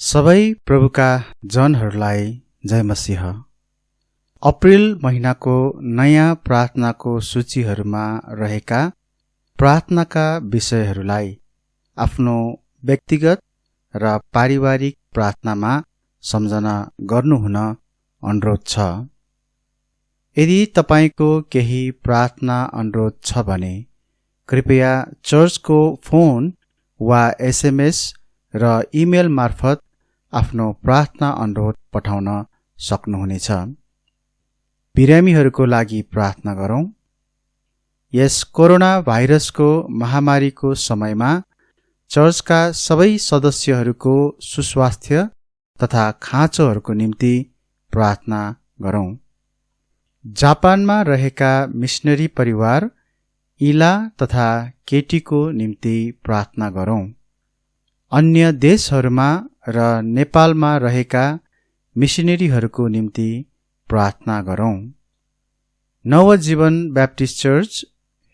सबै प्रभुका जनहरूलाई जय मसीह। अप्रिल महिनाको नयाँ प्रार्थनाको सूचीहरूमा रहेका प्रार्थनाका विषयहरूलाई आफ्नो व्यक्तिगत र पारिवारिक प्रार्थनामा सम्झना गर्नुहुन अनुरोध छ। यदि तपाईको केही प्रार्थना अनुरोध छ भने कृपया चर्चको फोन वा एसएमएस र इमेल मार्फत आफ्नो प्रार्थना अनुरोध पठाउन सक्नुहुनेछ। बिरामीहरूको लागि प्रार्थना गरौँ। यस कोरोना भाइरसको महामारीको समयमा चर्चका सबै सदस्यहरूको सुस्वास्थ्य तथा खाँचोहरूको निम्ति प्रार्थना गरौँ। जापानमा रहेका मिशनरी परिवार इला तथा केटीको निम्ति प्रार्थना गरौँ। अन्य देशहरूमा र नेपालमा रहेका मिशनरीहरूको निम्ति प्रार्थना गरौँ। Navjeevan baptist church,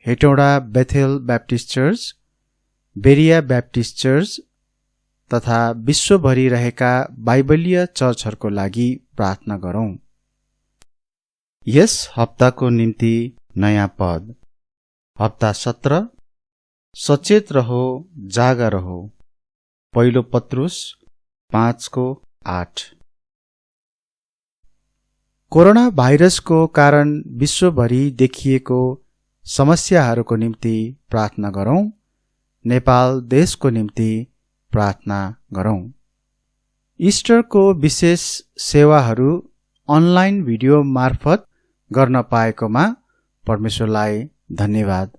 Hetauda Bethel baptist church, Berea baptist church तथा विश्वभरि रहेका बाइबलीय चर्चहरूको लागि प्रार्थना गरौँ। यस हप्ताको निम्ति नयाँ पद, हप्ता 17, सचेत रहो, जागा रहो। पहिलो पत्रुस 5:8। कोरोना भाइरसको कारण विश्वभरि देखिएको समस्याहरूको निम्ति प्रार्थना गरौँ। नेपाल देशको निम्ति प्रार्थना गरौँ। इस्टरको विशेष सेवाहरू अनलाइन भिडियो मार्फत गर्न पाएकोमा परमेश्वरलाई धन्यवाद।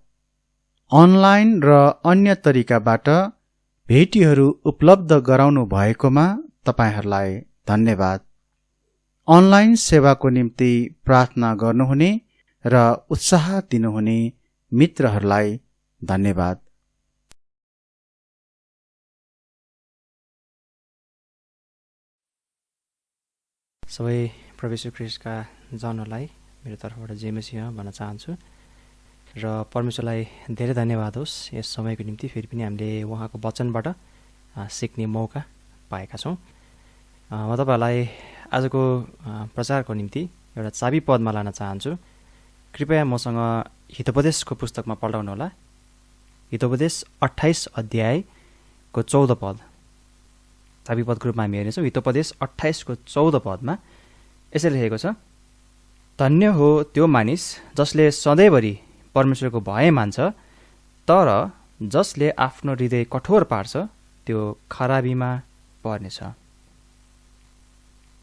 अनलाइन र अन्य तरिकाबाट भेटीहरू उपलब्ध गराउनु भएकोमा तपाईहरूलाई धन्यवाद। अनलाइन सेवाको निम्ति प्रार्थना गर्नुहुने र उत्साह दिनुहुने मित्रहरूलाई धन्यवाद। सबै प्रभु येशू ख्रीष्टका जनहरूलाई मेरो तर्फबाट जय मसीह भन्न चाहन्छु र परमेश्वरलाई धेरै धन्यवाद होस् यस समयको निम्ति। फेरि पनि हामीले उहाँको वचनबाट सिक्ने मौका पाएका छौँ। म तपाईँहरूलाई आजको प्रचारको निम्ति एउटा चाबी पदमा लान चाहन्छु। कृपया मसँग हितोपदेशको पुस्तकमा पल्टाउनुहोला। हितोपदेश 28 अध्यायको 14 पद चाबी पदको रूपमा हामी हेर्नेछौँ। हितोपदेश 28 को 14 पदमा यसरी लेखेको छ, धन्य हो त्यो मानिस जसले सधैँभरि परमेश्वरको भय मान्छ, तर जसले आफ्नो हृदय कठोर पार्छ त्यो खराबीमा पर्नेछ।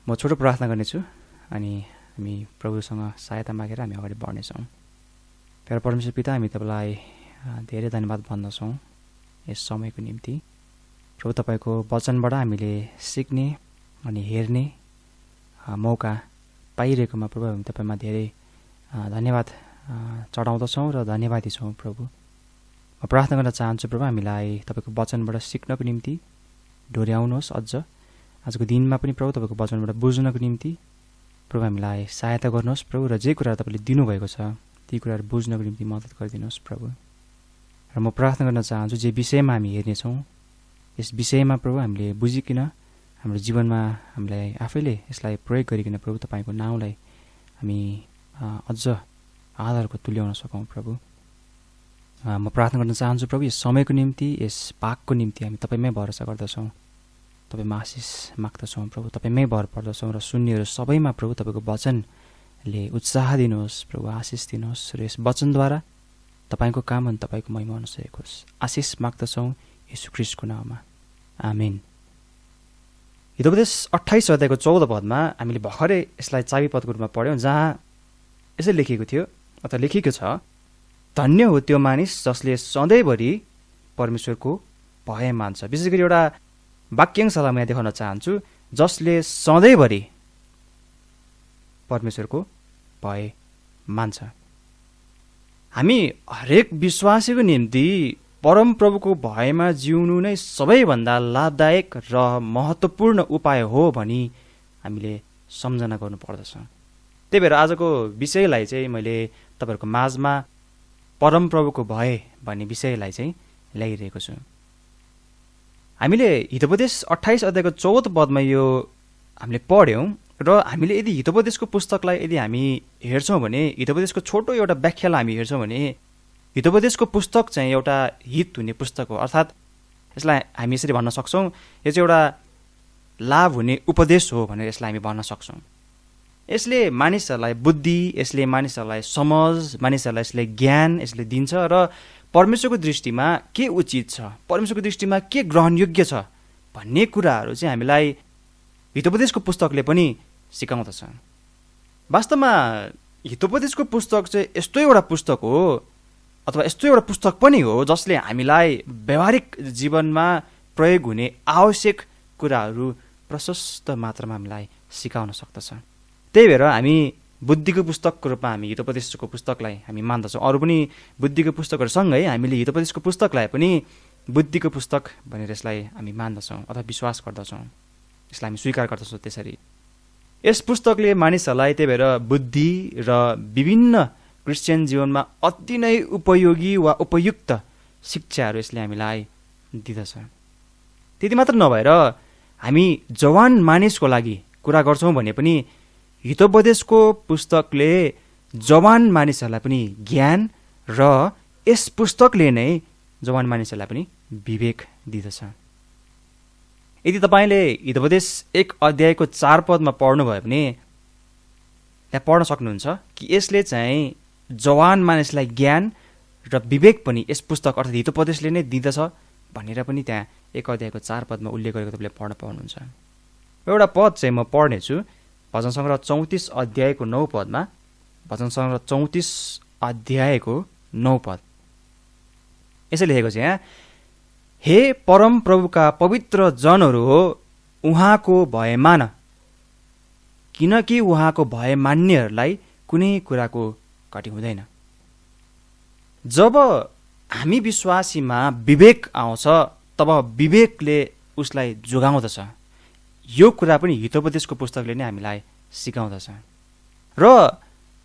म छोटो प्रार्थना गर्नेछु अनि हामी प्रभुसँग सहायता मागेर हामी अगाडि बढ्नेछौँ। प्यारो परमेश्वर पिता, हामी तपाईँलाई धेरै धन्यवाद भन्दछौँ यस समयको निम्ति। प्रभु, तपाईँको वचनबाट हामीले सिक्ने अनि हेर्ने मौका पाइरहेकोमा प्रभु हामी तपाईँमा धेरै धन्यवाद चढाउँदछौँ र धन्यवादी छौँ। प्रभु, म प्रार्थना गर्न चाहन्छु प्रभु, हामीलाई तपाईँको वचनबाट सिक्नको निम्ति डोर्याउनुहोस्। अझ आजको दिनमा पनि प्रभु तपाईँको वचनबाट बुझ्नको निम्ति प्रभु हामीलाई सहायता गर्नुहोस्। प्रभु, र जे कुराहरू तपाईँले दिनुभएको छ ती कुराहरू बुझ्नको निम्ति मद्दत गरिदिनुहोस् प्रभु। र म प्रार्थना गर्न चाहन्छु जे विषयमा हामी हेर्नेछौँ यस विषयमा प्रभु हामीले बुझिकन हाम्रो जीवनमा हामीलाई आफैले यसलाई प्रयोग गरिकन प्रभु तपाईँको नाउँलाई हामी अझ आधारको तुल्याउन सकौँ। प्रभु, म प्रार्थना गर्न चाहन्छु प्रभु, यस समयको निम्ति यस पाकको निम्ति हामी तपाईँमै भरोसा गर्दछौँ, तपाईँमा आशिष माग्दछौँ। प्रभु, तपाईँमै भर पर्दछौँ र सुन्नेहरू सबैमा प्रभु तपाईँको वचनले उत्साह दिनुहोस्, प्रभु आशिष दिनुहोस् र यस वचनद्वारा तपाईँको काम अनि तपाईँको महिमा हुन सकेको होस्। आशिष माग्दछौँ येशू ख्रीष्टको नाममा, आमेन। हितोपदेश 28 अध्यायको 14 पदमा हामीले भर्खरै यसलाई चाबी पदको रूपमा पढ्यौँ, जहाँ यसरी लेखिएको थियो अथवा लेखिएको छ, धन्य हो त्यो मानिस जसले सधैँभरि परमेश्वरको भय मान्छ। विशेष गरी एउटा वाक्यांशलाई म यहाँ देखाउन चाहन्छु, जसले सधैँभरि परमेश्वरको भय मान्छ। हामी हरेक विश्वासीको निम्ति परमप्रभुको भयमा जिउनु नै सबैभन्दा लाभदायक र महत्त्वपूर्ण उपाय हो भनी हामीले सम्झना गर्नुपर्दछ। त्यही भएर आजको विषयलाई चाहिँ मैले तपाईँहरूको माझमा परमप्रभुको भय भन्ने विषयलाई चाहिँ ल्याइरहेको छु। हामीले हितोपदेश 28 अध्यायको 14 पदमा यो हामीले पढ्यौँ र हामीले यदि हितोपदेशको पुस्तकलाई यदि हामी हेर्छौँ भने, हितोपदेशको छोटो एउटा व्याख्यालाई हामी हेर्छौँ भने, हितोपदेशको पुस्तक चाहिँ एउटा हित हुने पुस्तक हो। अर्थात् यसलाई हामी यसरी भन्न सक्छौँ, यो चाहिँ एउटा लाभ हुने उपदेश हो भनेर यसलाई हामी भन्न सक्छौँ। यसले मानिसहरूलाई बुद्धि, यसले मानिसहरूलाई समझ, मानिसहरूलाई यसले ज्ञान यसले दिन्छ र परमेश्वरको दृष्टिमा के उचित छ, परमेश्वरको दृष्टिमा के ग्रहणयोग्य छ भन्ने कुराहरू चाहिँ हामीलाई हितोपदेशको पुस्तकले पनि सिकाउँदछ। वास्तवमा हितोपदेशको पुस्तक चाहिँ यस्तो एउटा पुस्तक हो अथवा यस्तो एउटा पुस्तक पनि हो जसले हामीलाई व्यावहारिक जीवनमा प्रयोग हुने आवश्यक कुराहरू प्रशस्त मात्रामा हामीलाई सिकाउन सक्दछ। त्यही भएर हामी बुद्धिको पुस्तकको रूपमा हामी हितोपदेशको पुस्तकलाई हामी मान्दछौँ। अरू पनि बुद्धिको पुस्तकहरूसँगै हामीले हितोपदेशको पुस्तकलाई पनि बुद्धिको पुस्तक भनेर यसलाई हामी मान्दछौँ अथवा विश्वास गर्दछौँ, यसलाई हामी स्वीकार गर्दछौँ। त्यसरी यस पुस्तकले मानिसहरूलाई त्यही भएर बुद्धि र विभिन्न क्रिस्चियन जीवनमा अति नै उपयोगी वा उपयुक्त शिक्षाहरू यसले हामीलाई दिँदछ। त्यति मात्र नभएर हामी जवान मानिसको लागि कुरा गर्छौँ भने पनि हितोपदेशको पुस्तकले जवान मानिसहरूलाई पनि ज्ञान र यस पुस्तकले नै जवान मानिसहरूलाई पनि विवेक दिँदछ। यदि तपाईँले हितोपदेश 1 अध्यायको 4 पदमा पढ्नुभयो भने त्यहाँ पढ्न सक्नुहुन्छ कि यसले चाहिँ जवान मानिसलाई ज्ञान र विवेक पनि यस पुस्तक अर्थात् हितोपदेशले नै दिँदछ भनेर पनि त्यहाँ 1 अध्यायको 4 पदमा उल्लेख गरेको तपाईँले पढ्न पाउनुहुन्छ। एउटा पद चाहिँ म पढ्नेछु, भजन सङ्ग्रह 34 अध्यायको 9 पदमा। भजन सङ्ग्रह 34 अध्यायको 9 पद यसै लेखेको छ यहाँ, हे परम प्रभुका पवित्र जनहरू हो, उहाँको भय मान, किनकि उहाँको भय मान्नेहरूलाई कुनै कुराको घटी हुँदैन। जब हामी विश्वासीमा विवेक आउँछ तब विवेकले उसलाई जोगाउँदछ। यो कुरा पनि हितोपदेशको पुस्तकले नै हामीलाई सिकाउँदछ। र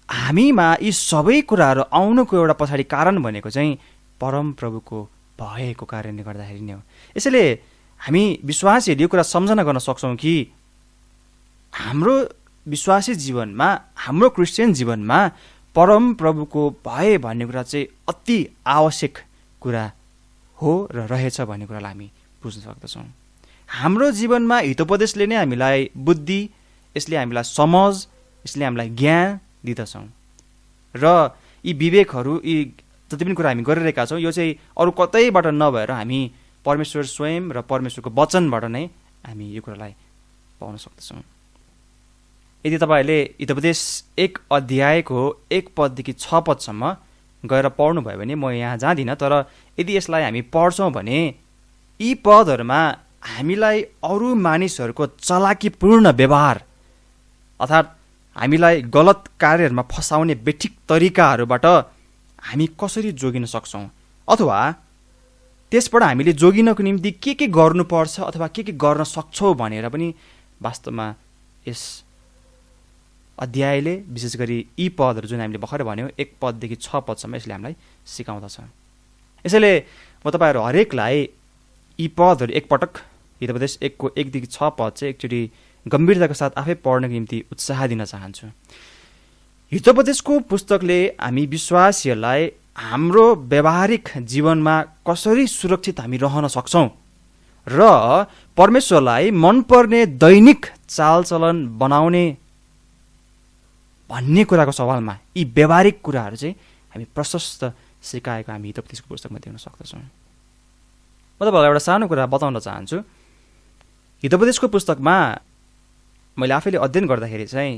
हामीमा यी सबै कुराहरू आउनुको एउटा पछाडि कारण भनेको चाहिँ परमप्रभुको भएको कारणले गर्दाखेरि नै हो। यसैले हामी विश्वासीहरूले यो कुरा सम्झना गर्न सक्छौँ कि हाम्रो विश्वासी जीवनमा, हाम्रो क्रिस्चियन जीवनमा परमप्रभुको भय भन्ने कुरा चाहिँ अति आवश्यक कुरा हो र रहेछ भन्ने कुरालाई हामी बुझ्न सक्दछौँ। हाम्रो जीवनमा हितोपदेशले नै हामीलाई बुद्धि, यसले हामीलाई समझ, यसले हामीलाई ज्ञान दिँदछौँ। र यी विवेकहरू, यी जति पनि कुरा हामी गरिरहेका छौँ, यो चाहिँ अरू कतैबाट नभएर हामी परमेश्वर स्वयं र परमेश्वरको वचनबाट नै हामी यो कुरालाई पाउन सक्दछौँ। यदि तपाईँहरूले हितोपदेश 1 अध्यायको 1 पददेखि 6 पदसम्म गएर पढ्नुभयो भने म यहाँ जाँदिनँ, तर यदि यसलाई हामी पढ्छौँ भने यी पदहरूमा हामीलाई अरू मानिसहरूको चलाकीपूर्ण व्यवहार अर्थात् हामीलाई गलत कार्यहरूमा फसाउने बेठिक तरिकाहरूबाट हामी कसरी जोगिन सक्छौँ, अथवा त्यसबाट हामीले जोगिनको निम्ति के गर्नुपर्छ अथवा के गर्न सक्छौँ भनेर पनि वास्तवमा यस अध्यायले, विशेष गरी यी पदहरू जुन हामीले भर्खर भन्यौँ 1 पददेखि 6 पदसम्म, यसले हामीलाई सिकाउँदछ। यसैले म तपाईँहरू हरेकलाई यी पदहरू एकपटक हितोपदेश 1 को 1 देखि 6 पद चाहिँ एकचोटि गम्भीरताको साथ आफै पढ्नको निम्ति उत्साह दिन चाहन्छु। हितोपदेशको पुस्तकले हामी विश्वासीहरूलाई हाम्रो व्यावहारिक जीवनमा कसरी सुरक्षित हामी रहन सक्छौँ र परमेश्वरलाई मनपर्ने दैनिक चालचलन बनाउने भन्ने कुराको सवालमा यी व्यावहारिक कुराहरू चाहिँ हामी प्रशस्त सिकाएको हामी हितोपदेशको पुस्तकमा देख्न सक्दछौँ। म तपाईँलाई एउटा सानो कुरा बताउन चाहन्छु। हितोपदेशको पुस्तकमा मैले आफैले अध्ययन गर्दाखेरि चाहिँ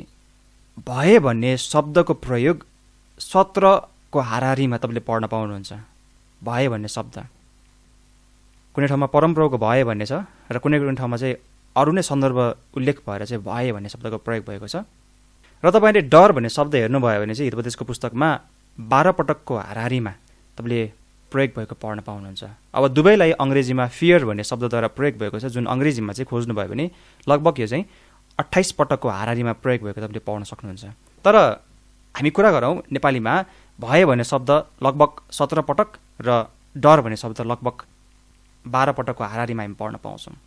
भए भन्ने शब्दको प्रयोग 17को हाराहारीमा तपाईँले पढ्न पाउनुहुन्छ। भए भन्ने शब्द कुनै ठाउँमा परमप्रभुको भए भन्ने छ र कुनै ठाउँमा चाहिँ अरू नै सन्दर्भ उल्लेख भएर चाहिँ भए भन्ने शब्दको प्रयोग भएको छ। र तपाईँले डर भन्ने शब्द हेर्नुभयो भने चाहिँ हितोपदेशको पुस्तकमा 12 पटकको हाराहारीमा तपाईँले प्रयोग भएको पढ्न पाउनुहुन्छ। अब दुवैलाई अङ्ग्रेजीमा फियर भन्ने शब्दद्वारा प्रयोग भएको छ, जुन अङ्ग्रेजीमा चाहिँ खोज्नुभयो भने लगभग यो चाहिँ 28 पटकको हाराहारीमा प्रयोग भएको तपाईँले पाउन सक्नुहुन्छ। तर हामी कुरा गरौँ नेपालीमा भए भन्ने शब्द लगभग 17 पटक र डर भन्ने शब्द लगभग 12 पटकको हाराहारीमा हामी पढ्न पाउँछौँ।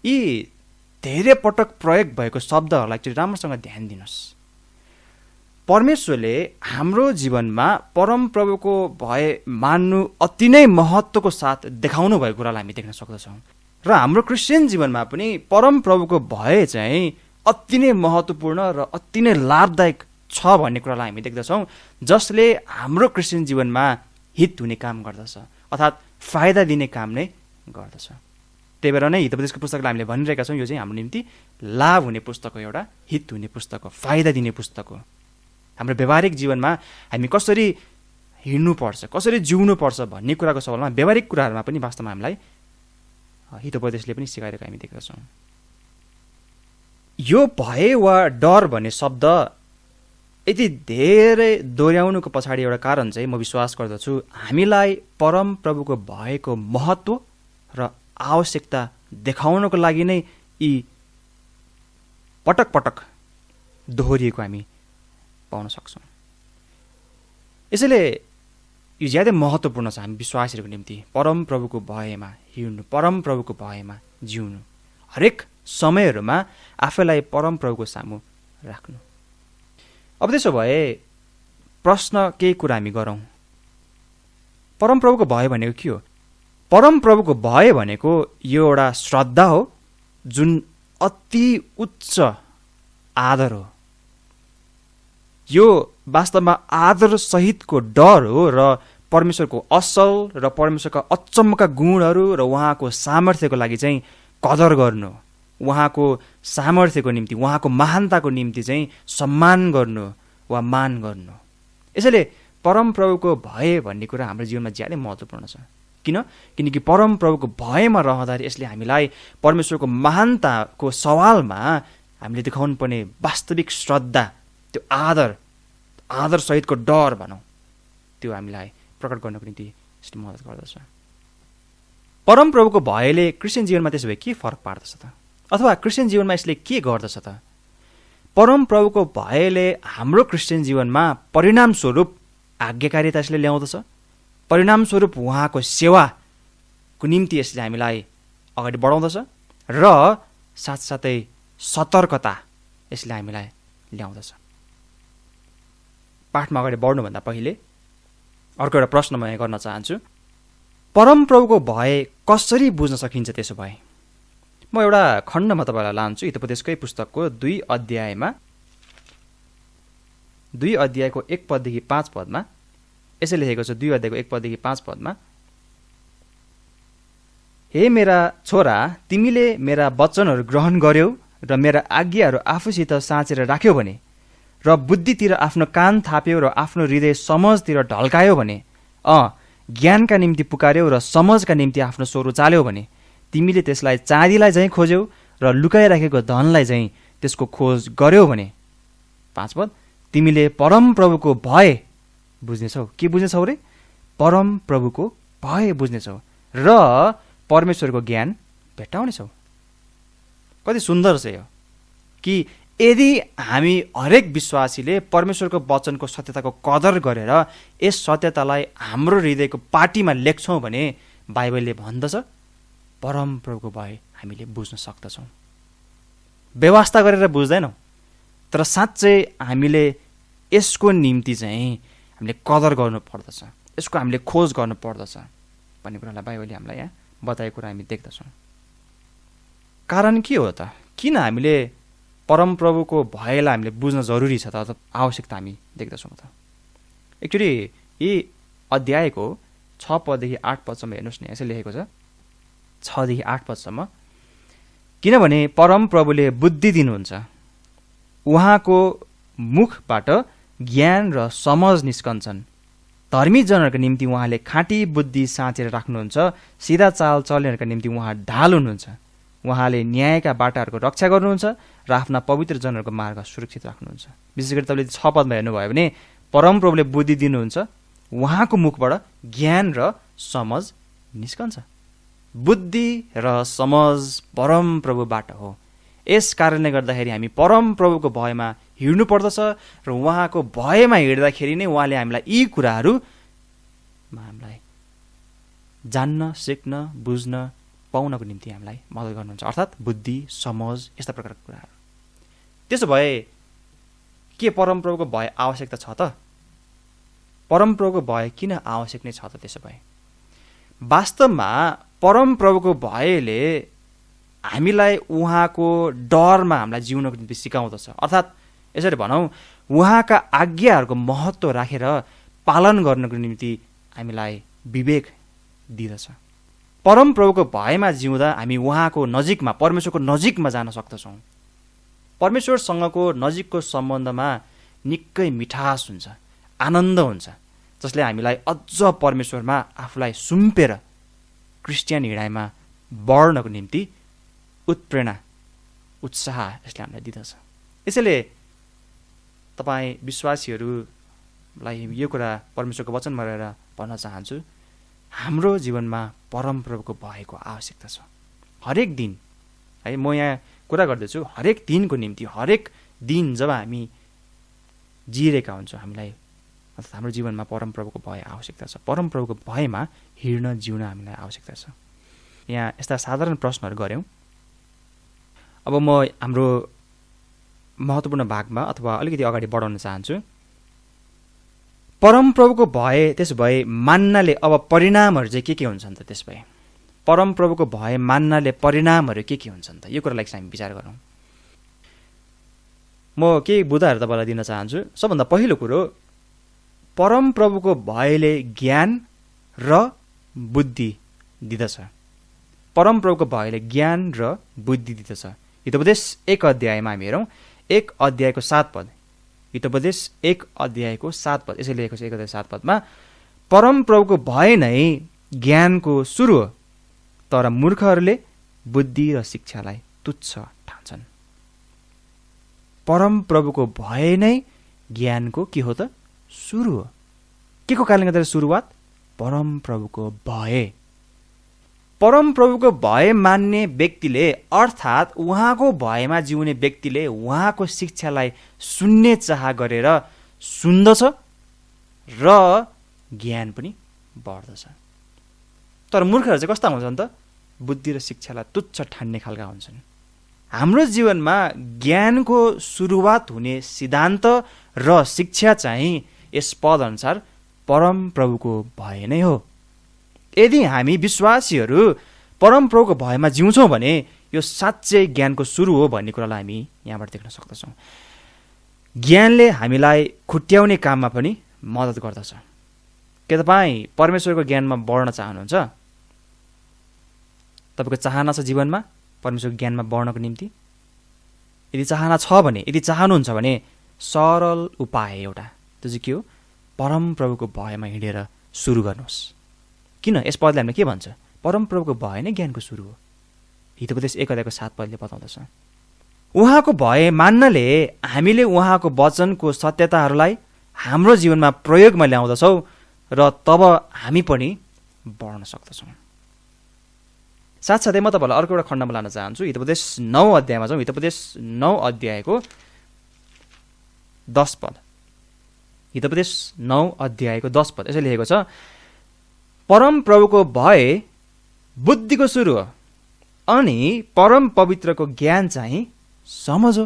यी धेरै पटक प्रयोग भएको शब्दहरूलाई चाहिँ राम्रोसँग ध्यान दिनुहोस्। परमेश्वरले हाम्रो जीवनमा परमप्रभुको भय मान्नु अति नै महत्त्वको साथ देखाउनु भएको कुरालाई हामी देख्न सक्दछौँ। र हाम्रो क्रिस्चियन जीवनमा पनि परमप्रभुको भय चाहिँ अति नै महत्त्वपूर्ण र अति नै लाभदायक छ भन्ने कुरालाई हामी देख्दछौँ, जसले हाम्रो क्रिस्चियन जीवनमा हित हुने काम गर्दछ, अर्थात् फाइदा दिने काम नै गर्दछ। त्यही भएर नै हितोपदेशको पुस्तकलाई हामीले भनिरहेका छौँ यो चाहिँ हाम्रो निम्ति लाभ हुने पुस्तक हो, एउटा हित हुने पुस्तक हो, फाइदा दिने पुस्तक हो। हाम्रो व्यावहारिक जीवनमा हामी कसरी हिँड्नुपर्छ, कसरी जिउनुपर्छ भन्ने कुराको सवालमा व्यावहारिक कुराहरूमा पनि वास्तवमा हामीलाई हितोपदेशले पनि सिकाइरहेको हामी देख्दछौँ। यो भय वा डर भन्ने शब्द यति धेरै दोहोऱ्याउनुको पछाडि एउटा कारण चाहिँ म विश्वास गर्दछु हामीलाई परमप्रभुको भएको महत्त्व र आवश्यकता देखाउनको लागि नै यी पटक पटक दोहोरिएको हामी पाउन सक्छौँ। यसैले यो ज्यादै महत्त्वपूर्ण छ हामी विश्वासीहरूको निम्ति परमप्रभुको भयमा हिँड्नु, परमप्रभुको भयमा जिउनु, हरेक समयहरूमा आफैलाई परमप्रभुको सामु राख्नु। अब त्यसो भए प्रश्न केही कुरा हामी गरौँ। परमप्रभुको भय भनेको के हो? परमप्रभुको भय भनेको यो एउटा श्रद्धा हो जुन अति उच्च आदर हो। यो वास्तवमा आदर सहितको डर हो र परमेश्वरको असल र परमेश्वरका अचम्मका गुणहरू र उहाँको सामर्थ्यको लागि चाहिँ कदर गर्नु, उहाँको सामर्थ्यको निम्ति, उहाँको महानताको निम्ति चाहिँ सम्मान गर्नु वा मान गर्नु। यसैले परमप्रभुको भय भन्ने कुरा हाम्रो जीवनमा ज्यादै महत्त्वपूर्ण छ। किनकि परमप्रभुको भयमा रहँदाखेरि यसले हामीलाई परमेश्वरको महानताको सवालमा हामीले देखाउनु पर्ने वास्तविक श्रद्धा, त्यो आदर आदरसहितको डर भनौँ त्यो हामीलाई प्रकट गर्नको निम्ति यसले मद्दत गर्दछ। परमप्रभुको भयले क्रिस्चियन जीवनमा त्यसो भए के फरक पार्दछ त, अथवा क्रिस्चियन जीवनमा यसले के गर्दछ त? परमप्रभुको भयले हाम्रो क्रिस्चियन जीवनमा परिणामस्वरूप आज्ञाकारिता यसले ल्याउँदछ, परिणामस्वरूप उहाँको सेवाको निम्ति यसले हामीलाई अगाडि बढाउँदछ र साथसाथै सतर्कता यसले हामीलाई ल्याउँदछ। पाठमा अगाडि बढ्नुभन्दा पहिले अर्को एउटा प्रश्न म यहाँ गर्न चाहन्छु। परमप्रभुको भय कसरी बुझ्न सकिन्छ? त्यसो भए म एउटा खण्डमा तपाईँलाई लान्छु। हितोपदेशकै पुस्तकको 2 अध्यायको 1 पददेखि 5 पदमा यसै लेखेको छ। 2 अध्यायको 1 पददेखि 5 पदमा, हे मेरा छोरा, तिमीले मेरा वचनहरू ग्रहण गर्यौ र मेरा आज्ञाहरू आफूसित साँचेर राख्यौ भने, र बुद्धितिर आफ्नो कान थाप्यौ र आफ्नो हृदय समझतिर ढल्कायौ भने, ज्ञानका निम्ति पुकार्यौ र समझका निम्ति आफ्नो स्वर उचाल्यौ भने, तिमीले त्यसलाई चाँदीलाई झैँ खोज्यौ र लुकाइराखेको धनलाई झैँ त्यसको खोज गर्यौ भने, 5 पद, तिमीले परमप्रभुको भय बुझ्नेछौ। के बुझ्नेछौ रे? परमप्रभुको भय बुझ्नेछौ र परमेश्वरको ज्ञान भेट्टाउनेछौ। कति सुन्दर छ यो कि यदि हामी हरेक विश्वासीले परमेश्वरको वचनको सत्यताको कदर गरेर यस सत्यतालाई हाम्रो हृदयको पाटीमा लेख्छौँ भने बाइबलले भन्दछ परमप्रभुको भय हामीले बुझ्न सक्दछौँ। व्यवस्था गरेर बुझ्दैनौँ, तर साँच्चै हामीले यसको निम्ति चाहिँ हामीले कदर गर्नुपर्दछ, यसको हामीले खोज गर्नुपर्दछ भन्ने कुरालाई बाइबलले हामीलाई यहाँ बताएको कुरा हामी देख्दछौँ। कारण के हो त? किन हामीले परमप्रभुको भयलाई हामीले बुझ्न जरुरी छ त, आवश्यकता हामी देख्दछौँ त? एकचोटि यी अध्यायको 6 पददेखि 8 पदसम्म हेर्नुहोस् न। यसै लेखेको छ 6 देखि 8 पदसम्म, किनभने परमप्रभुले बुद्धि दिनुहुन्छ, उहाँको मुखबाट ज्ञान र समझ निस्कन्छन्। धर्मी जनहरूको निम्ति उहाँले खाँटी बुद्धि साँचेर राख्नुहुन्छ, सिधा चाल चल्नेहरूका निम्ति उहाँ ढाल हुनुहुन्छ। उहाँले न्यायका बाटाहरूको रक्षा गर्नुहुन्छ र आफ्ना पवित्र जनहरूको मार्ग सुरक्षित राख्नुहुन्छ। विशेष गरी तपाईँले 6 पदमा हेर्नुभयो भने परमप्रभुले बुद्धि दिनुहुन्छ, उहाँको मुखबाट ज्ञान र समझ निस्कन्छ। बुद्धि र समझ परमप्रभुबाट हो। यस कारणले गर्दाखेरि हामी परमप्रभुको भयमा हिँड्नु पर्दछ र उहाँको भयमा हिँड्दाखेरि नै उहाँले हामीलाई यी कुराहरूमा हामीलाई जान्न, सिक्न, बुझ्न, पाउनको निम्ति हामीलाई मद्दत गर्नुहुन्छ, अर्थात् बुद्धि, समझ, यस्ता प्रकारका कुराहरू। त्यसो भए के परमप्रभुको भय आवश्यकता छ त? परमप्रभुको भय किन आवश्यक नै छ त? त्यसो भए वास्तवमा परमप्रभुको भयले हामीलाई उहाँको डरमा हामीलाई जिउनको निम्ति सिकाउँदछ, अर्थात् यसरी भनौँ उहाँका आज्ञाहरूको महत्त्व राखेर पालन गर्नको निम्ति हामीलाई विवेक दिँदछ। परमप्रभुको भयमा जिउँदा हामी उहाँको नजिकमा, परमेश्वरको नजिकमा जान सक्दछौँ। परमेश्वरसँगको नजिकको सम्बन्धमा निकै मिठास हुन्छ, आनन्द हुन्छ, जसले हामीलाई अझ परमेश्वरमा आफूलाई सुम्पेर क्रिस्चियन हिँडाइमा बढ्नको निम्ति उत्प्रेरणा, उत्साह यसले हामीलाई दिँदछ। यसैले तपाईँ विश्वासीहरूलाई यो कुरा परमेश्वरको वचनमा रहेर भन्न चाहन्छु, हाम्रो जीवनमा परमप्रभुको भयको आवश्यकता छ। हरेक दिन है, म यहाँ कुरा गर्दैछु हरेक दिनको निम्ति। हरेक दिन जब हामी जिरहेका हुन्छौँ, हामीलाई अर्थात् हाम्रो जीवनमा परमप्रभुको भय आवश्यकता छ। परमप्रभुको भयमा हिँड्न, जिउन हामीलाई आवश्यकता छ। यहाँ यस्ता साधारण प्रश्नहरू गऱ्यौँ। अब म हाम्रो महत्त्वपूर्ण भागमा अथवा अलिकति अगाडि बढाउन चाहन्छु। परमप्रभुको भय त्यसो भए मान्नाले अब परिणामहरू चाहिँ के हुन्छन् त? त्यसो भए परमप्रभुको भय मान्नाले परिणामहरू के हुन्छन् त? यो कुरालाई हामी विचार गरौँ। म केही बुदाहरू तपाईँलाई दिन चाहन्छु। सबभन्दा पहिलो कुरो, परमप्रभुको भयले ज्ञान र बुद्धि दिँदछ। परमप्रभुको भयले ज्ञान र बुद्धि दिँदछ। हितोपदेश 1 अध्यायमा हामी हेरौँ, 1 अध्यायको 7 पद। हितोपदेश 1 अध्यायको 7 पद यसरी लेखेको छ। 1 अध्याय 7 पदमा, परमप्रभुको भय नै ज्ञानको सुरु हो, तर मूर्खहरूले बुद्धि र शिक्षालाई तुच्छ ठान्छन्। परमप्रभुको भय नै ज्ञानको के हो त? सुरु हो। के को कारणले गर्दा सुरुवात? परमप्रभुको भय। परमप्रभुको भय मान्ने व्यक्तिले अर्थात् उहाँको भयमा जिउने व्यक्तिले उहाँको शिक्षालाई सुन्ने चाह गरेर सुन्दछ र ज्ञान पनि बढ्दछ। तर मूर्खहरू चाहिँ कस्ता हुन्छन् त? बुद्धि र शिक्षालाई तुच्छ ठान्ने खालका हुन्छन्। हाम्रो जीवनमा ज्ञानको सुरुवात हुने सिद्धान्त र शिक्षा चाहिँ यस पदअनुसार परमप्रभुको भय नै हो। यदि हामी विश्वासीहरू परमप्रभुको भयमा जिउँछौँ भने यो साँच्चै ज्ञानको सुरु हो भन्ने कुरालाई हामी यहाँबाट देख्न सक्दछौँ। ज्ञानले हामीलाई खुट्याउने काममा पनि मद्दत गर्दछ। के तपाईँ परमेश्वरको ज्ञानमा बढ्न चाहनुहुन्छ? तपाईँको चाहना छ जीवनमा परमेश्वरको ज्ञानमा बढ्नको निम्ति? यदि चाहना छ भने, यदि चाहनुहुन्छ भने सरल उपाय एउटा, त्यो चाहिँ के हो? परमप्रभुको भयमा हिँडेर सुरु गर्नुहोस्। किन? यस पदले हामीलाई के भन्छ? परमप्रभुको भय नै ज्ञानको सुरु हो। हितोपदेश 1:7 बताउँदछ। उहाँको भय मान्नले हामीले उहाँको वचनको सत्यताहरूलाई हाम्रो जीवनमा प्रयोगमा ल्याउँदछौँ र तब हामी पनि बढ्न सक्दछौँ। साथसाथै म तपाईँलाई अर्को एउटा खण्डमा लान चाहन्छु। हितोपदेश 9 अध्यायमा जाउँ। हितोपदेश 9 अध्यायको 10 पद। हितोपदेश 9 अध्यायको 10 पद यसरी लेखेको छ, परमप्रभुको भय बुद्धिको सुरु हो अनि परम पवित्रको ज्ञान चाहिँ समझ हो।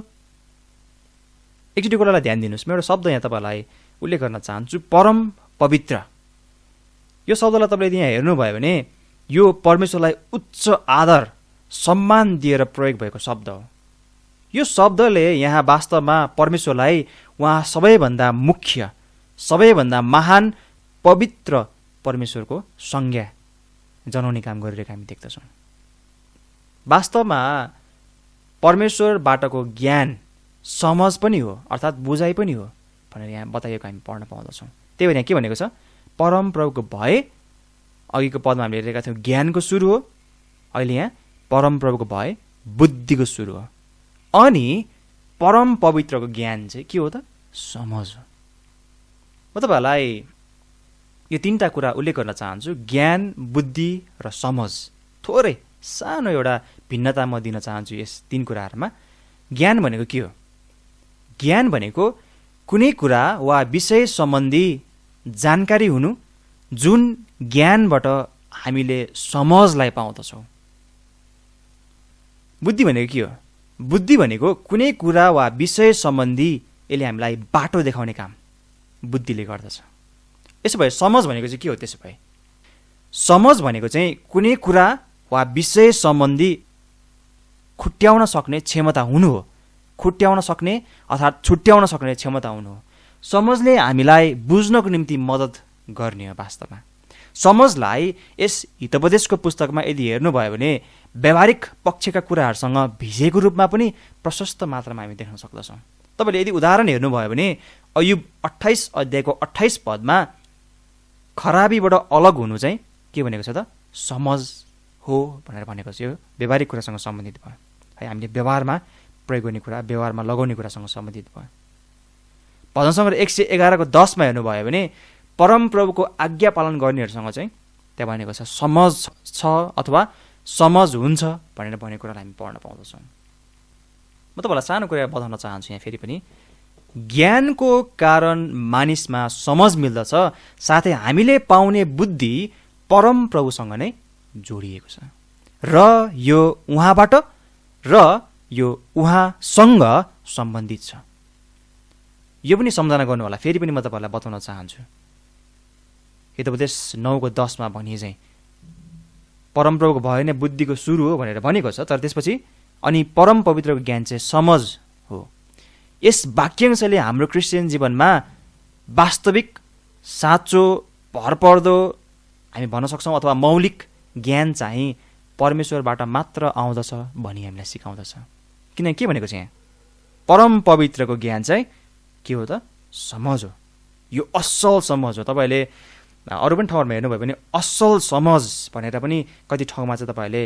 एकचोटि कुरालाई ध्यान दिनुहोस्। म एउटा शब्द यहाँ तपाईँलाई उल्लेख गर्न चाहन्छु, परम पवित्र। यो शब्दलाई तपाईँले यहाँ हेर्नुभयो भने यो परमेश्वरलाई उच्च आदर सम्मान दिएर प्रयोग भएको शब्द हो। यो शब्दले यहाँ वास्तवमा परमेश्वरलाई उहाँ सबैभन्दा मुख्य, सबैभन्दा महान पवित्र परमेश्वरको संज्ञा जनाउने काम गरिरहेको हामी देख्दछौँ। वास्तवमा परमेश्वरबाटको ज्ञान समझ पनि हो, अर्थात् बुझाइ पनि हो भनेर यहाँ बताइएको हामी पढ्न पाउँदछौँ। त्यही भएर यहाँ के भनेको छ? परमप्रभुको भय, अघिको पदमा हामीले हेरेका थियौँ ज्ञानको सुरु हो, अहिले यहाँ परमप्रभुको भय बुद्धिको सुरु हो अनि परम पवित्रको ज्ञान चाहिँ के हो त? समझ हो। म तपाईँहरूलाई यो तीनटा कुरा उल्लेख गर्न चाहन्छु, ज्ञान, बुद्धि र समझ। थोरै सानो एउटा भिन्नता म दिन चाहन्छु यस तीन कुराहरूमा। ज्ञान भनेको के हो? ज्ञान भनेको कुनै कुरा वा विषय सम्बन्धी जानकारी हुनु जुन ज्ञानबाट हामीले समझलाई पाउँदछौँ। बुद्धि भनेको के हो? बुद्धि भनेको कुनै कुरा वा विषय सम्बन्धी यसले हामीलाई बाटो देखाउने काम बुद्धिले गर्दछ। यसो भए समझ भनेको चाहिँ के हो? त्यसो भए समझ भनेको चाहिँ कुनै कुरा वा विषय सम्बन्धी खुट्याउन सक्ने क्षमता हुनु हो। खुट्याउन सक्ने अर्थात् छुट्याउन सक्ने क्षमता हुनु हो। समझले हामीलाई बुझ्नको निम्ति मद्दत गर्ने हो। वास्तवमा समझलाई यस हितोपदेशको पुस्तकमा यदि हेर्नुभयो भने व्यावहारिक पक्षका कुराहरूसँग भिजेको रूपमा पनि प्रशस्त मात्रामा हामी देख्न सक्दछौँ। तपाईँले यदि उदाहरण हेर्नुभयो भने अयुब 28 अध्यायको 28 पदमा खराबीबाट अलग हुनु चाहिँ के भनेको छ त? समझ हो भनेर भनेको छ। यो व्यावहारिक कुरासँग सम्बन्धित भयो है, हामीले व्यवहारमा प्रयोग गर्ने कुरा, व्यवहारमा लगाउने कुरासँग सम्बन्धित भयो। भजन सङ्ग्रह 111 को 10 मा हेर्नुभयो भने परमप्रभुको आज्ञा पालन गर्नेहरूसँग चाहिँ त्यहाँ भनेको छ समझ छ अथवा समझ हुन्छ भनेर भनेको कुरालाई हामी पढ्न पाउँदछौँ। म तपाईँलाई सानो कुरा बताउन चाहन्छु यहाँ फेरि पनि। ज्ञानको कारण मानिसमा समझ मिल्दछ, साथै हामीले पाउने बुद्धि परमप्रभुसँग नै जोडिएको छ र यो उहाँबाट र यो उहाँसँग सम्बन्धित छ। यो पनि सम्झना गर्नु होला। फेरि पनि म तपाईँहरूलाई बताउन चाहन्छु। हितोपदेश 9 को 10 मा भनिए चाहिँ परमप्रभुको भय नै बुद्धिको सुरु हो भनेर भनेको छ। तर त्यसपछि अनि परम पवित्रको ज्ञान चाहिँ समझ हो। यस वाक्यांशले हाम्रो क्रिस्चियन जीवनमा वास्तविक, साँचो, भरपर्दो हामी भन्न सक्छौँ अथवा मौलिक ज्ञान चाहिँ परमेश्वरबाट मात्र आउँदछ भनी हामीलाई सिकाउँदछ। किनकि के भनेको छ यहाँ? परम पवित्रको ज्ञान चाहिँ के हो त? समझ हो। यो असल समझ हो। तपाईँले अरू पनि ठाउँहरूमा हेर्नुभयो भने असल समझ भनेर पनि कति ठाउँमा चाहिँ तपाईँहरूले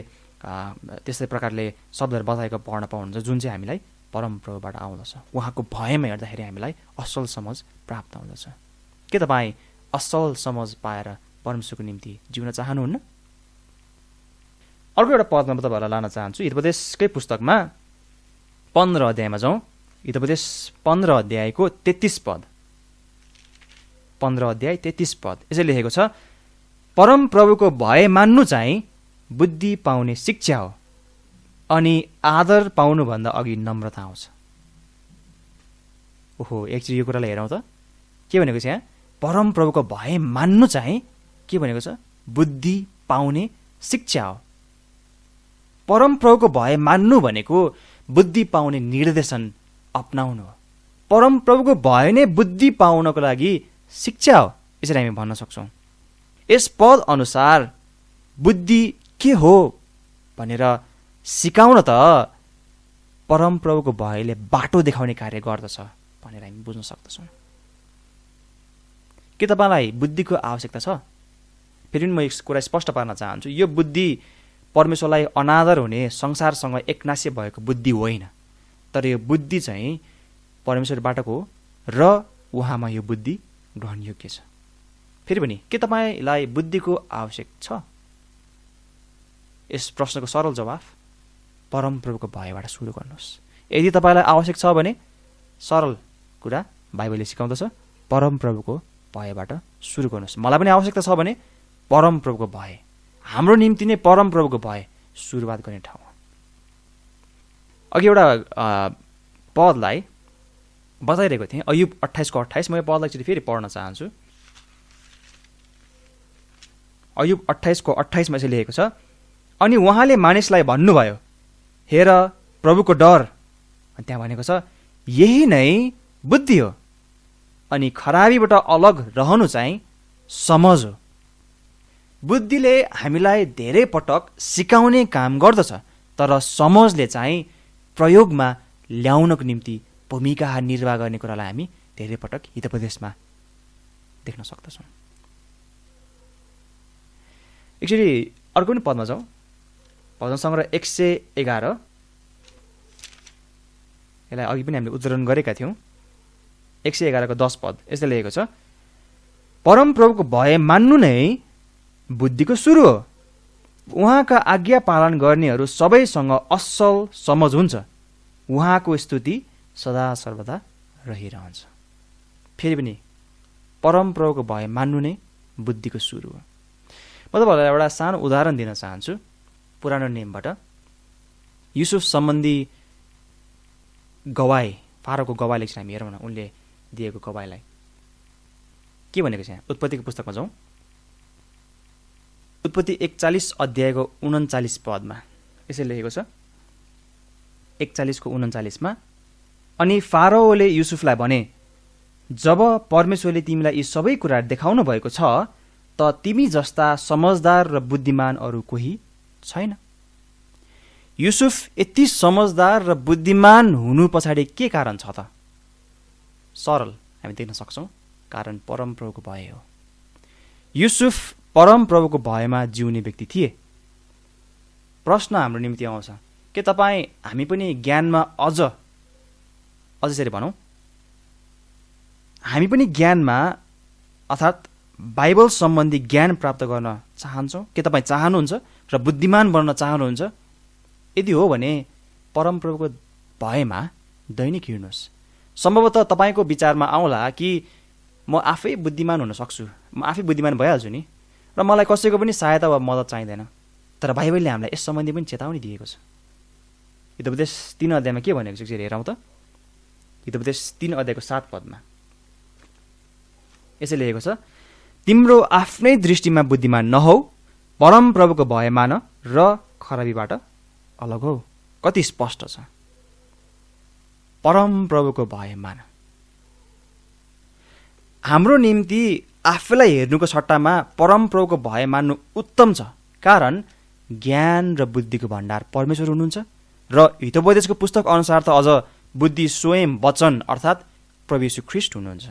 त्यस्तै प्रकारले शब्दहरू बताएको पढ्न पाउनुहुन्छ जुन चाहिँ हामीलाई परमप्रभुबाट आउँदछ। उहाँको भयमा हेर्दाखेरि हामीलाई असल समझ प्राप्त हुँदछ। के तपाईँ असल समझ पाएर परमेश्वरको निम्ति जिउन चाहनुहुन्न? अर्को एउटा पदमा तपाईँहरूलाई लान चाहन्छु। हितोपदेशकै पुस्तकमा 15 अध्यायमा जाउँ। हितोपदेश 15 अध्यायको 33 पद। 15 अध्याय 33 पद यसरी लेखेको छ, परमप्रभुको भय मान्नु चाहिँ बुद्धि पाउने शिक्षा हो, अनि आदर पाउनुभन्दा अघि नम्रता आउँछ। ओहो, एकचोटि यो कुरालाई हेरौँ त। के भनेको छ यहाँ? परमप्रभुको भय मान्नु चाहिँ के भनेको छ? बुद्धि पाउने शिक्षा हो। परमप्रभुको भय मान्नु भनेको बुद्धि पाउने निर्देशन अपनाउनु हो। परमप्रभुको भय नै बुद्धि पाउनको लागि शिक्षा हो, यसरी हामी भन्न सक्छौँ। यस पद अनुसार बुद्धि के हो भनेर सिकाउन त परमप्रभुको भयले बाटो देखाउने कार्य गर्दछ भनेर हामी बुझ्न सक्दछौँ। के तपाईँलाई बुद्धिको आवश्यकता छ? फेरि म एक कुरा स्पष्ट पार्न चाहन्छु। यो बुद्धि परमेश्वरलाई अनादर हुने, संसारसँग एकनास्य भएको बुद्धि होइन, तर यो बुद्धि चाहिँ परमेश्वरबाटको हो र उहाँमा यो बुद्धि ग्रहणयोग्य छ। फेरि पनि के तपाईँलाई बुद्धिको आवश्यक छ? यस प्रश्नको सरल जवाफ परमप्रभुको भयबाट सुरु गर्नुहोस्। यदि तपाईँलाई आवश्यक छ भने सरल कुरा बाइबलले सिकाउँदछ, परमप्रभुको भयबाट सुरु गर्नुहोस्। मलाई पनि आवश्यकता छ भने परमप्रभुको भय, हाम्रो निम्ति नै परमप्रभुको भय सुरुवात गर्ने ठाउँ हो। अघि एउटा पदलाई बताइरहेको थिएँ, अयुब 28:28। म यो पदलाई चाहिँ फेरि पढ्न चाहन्छु। अयुब 28:28 यसले लेखेको छ, अनि उहाँले मानिसलाई भन्नुभयो, हेर प्रभुको डर। अनि त्यहाँ भनेको छ, यही नै बुद्धि हो, अनि खराबीबाट अलग रहनु चाहिँ समझ हो। बुद्धिले हामीलाई धेरै पटक सिकाउने काम गर्दछ, तर समझले चाहिँ प्रयोगमा ल्याउनको निम्ति भूमिका निर्वाह गर्ने कुरालाई हामी धेरै पटक हितोपदेशमा देख्न सक्दछौँ। एकचोटि अर्को पनि पदमा जाउँ। भजन सङ्ग्रह 111, यसलाई अघि पनि हामीले उद्धरण गरेका थियौँ। 111:10 पद यसले लेखेको छ, परमप्रभुको भय मान्नु नै बुद्धिको सुरु हो, उहाँका आज्ञा पालन गर्नेहरू सबैसँग असल समझ हुन्छ, उहाँको स्तुति सदा सर्वदा रहिरहन्छ। फेरि पनि परमप्रभुको भय मान्नु नै बुद्धिको सुरु हो। म तपाईँहरूलाई एउटा सानो उदाहरण दिन चाहन्छु पुरानो नियमबाट। युसुफ सम्बन्धी गवाई, फारोको गवाईले चाहिँ हामी हेरौँ न, उनले दिएको गवाईलाई के भनेको छ यहाँ। उत्पत्तिको पुस्तकमा जाउँ। उत्पत्ति 41:39 पदमा यसरी लेखेको छ, 41:39 अनि फारोले युसुफलाई भने, जब परमेश्वरले तिमीलाई यी सबै कुराहरू देखाउनु भएको छ त तिमी जस्ता समझदार र बुद्धिमान अरू कोही छैन। युसुफ यति समझदार र बुद्धिमान हुनु पछाडि के कारण छ त? सरल हामी देख्न सक्छौँ, कारण परमप्रभुको भय हो। युसुफ परमप्रभुको भयमा जिउने व्यक्ति थिए। प्रश्न हाम्रो निम्ति आउँछ, के तपाईँ हामी पनि ज्ञानमा अझै भनौँ, हामी पनि ज्ञानमा अर्थात् बाइबल सम्बन्धी ज्ञान प्राप्त गर्न चाहन्छौँ? के तपाईँ चाहनुहुन्छ र बुद्धिमान बन्न चाहनुहुन्छ? यदि हो भने परमप्रभुको भयमा दैनिक हिँड्नुहोस्। सम्भवतः तपाईँको विचारमा आउला कि म आफै बुद्धिमान हुन सक्छु, म आफै बुद्धिमान भइहाल्छु नि, र मलाई कसैको पनि सहायता वा मद्दत चाहिँदैन। तर बाइबलले हामीलाई यस सम्बन्धी पनि चेतावनी दिएको छ। हितोपदेश 3 अध्यायमा के भनेको छ हेरौँ त। हितोपदेश 3:7 पदमा यसै लेखेको छ, तिम्रो आफ्नै दृष्टिमा बुद्धिमान नहौ, परमप्रभुको भय मान र खराबीबाट अलग हौ। कति स्पष्ट छ, परमप्रभुको भय मान। हाम्रो निम्ति आफैलाई हेर्नुको सट्टामा परमप्रभुको भय मान्नु उत्तम छ, कारण ज्ञान र बुद्धिको भण्डार परमेश्वर हुनुहुन्छ र हितोपदेशको पुस्तक अनुसार त अझ बुद्धि स्वयं वचन अर्थात् प्रभु यीशु ख्रीष्ट हुनुहुन्छ।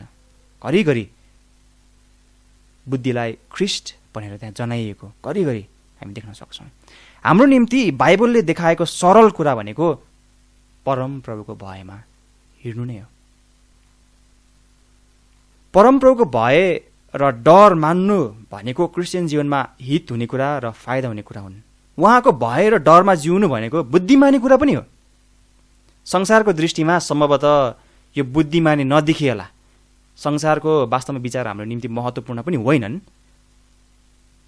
घरिघरि बुद्धिलाई ख्रीष्ट भनेर त्यहाँ जनाइएको घरिघरि हामी देख्न सक्छौँ। हाम्रो निम्ति बाइबलले देखाएको सरल कुरा भनेको परमप्रभुको भयमा हिँड्नु नै हो। परमप्रभुको भय र डर मान्नु भनेको क्रिस्चियन जीवनमा हित हुने कुरा र फाइदा हुने कुरा हुन्। उहाँको भय र डरमा जिउनु भनेको बुद्धिमानी कुरा पनि हो। संसारको दृष्टिमा सम्भवतः यो बुद्धिमानी नदेखिएला, संसारको वास्तवमा विचार हाम्रो निम्ति महत्त्वपूर्ण पनि होइनन्,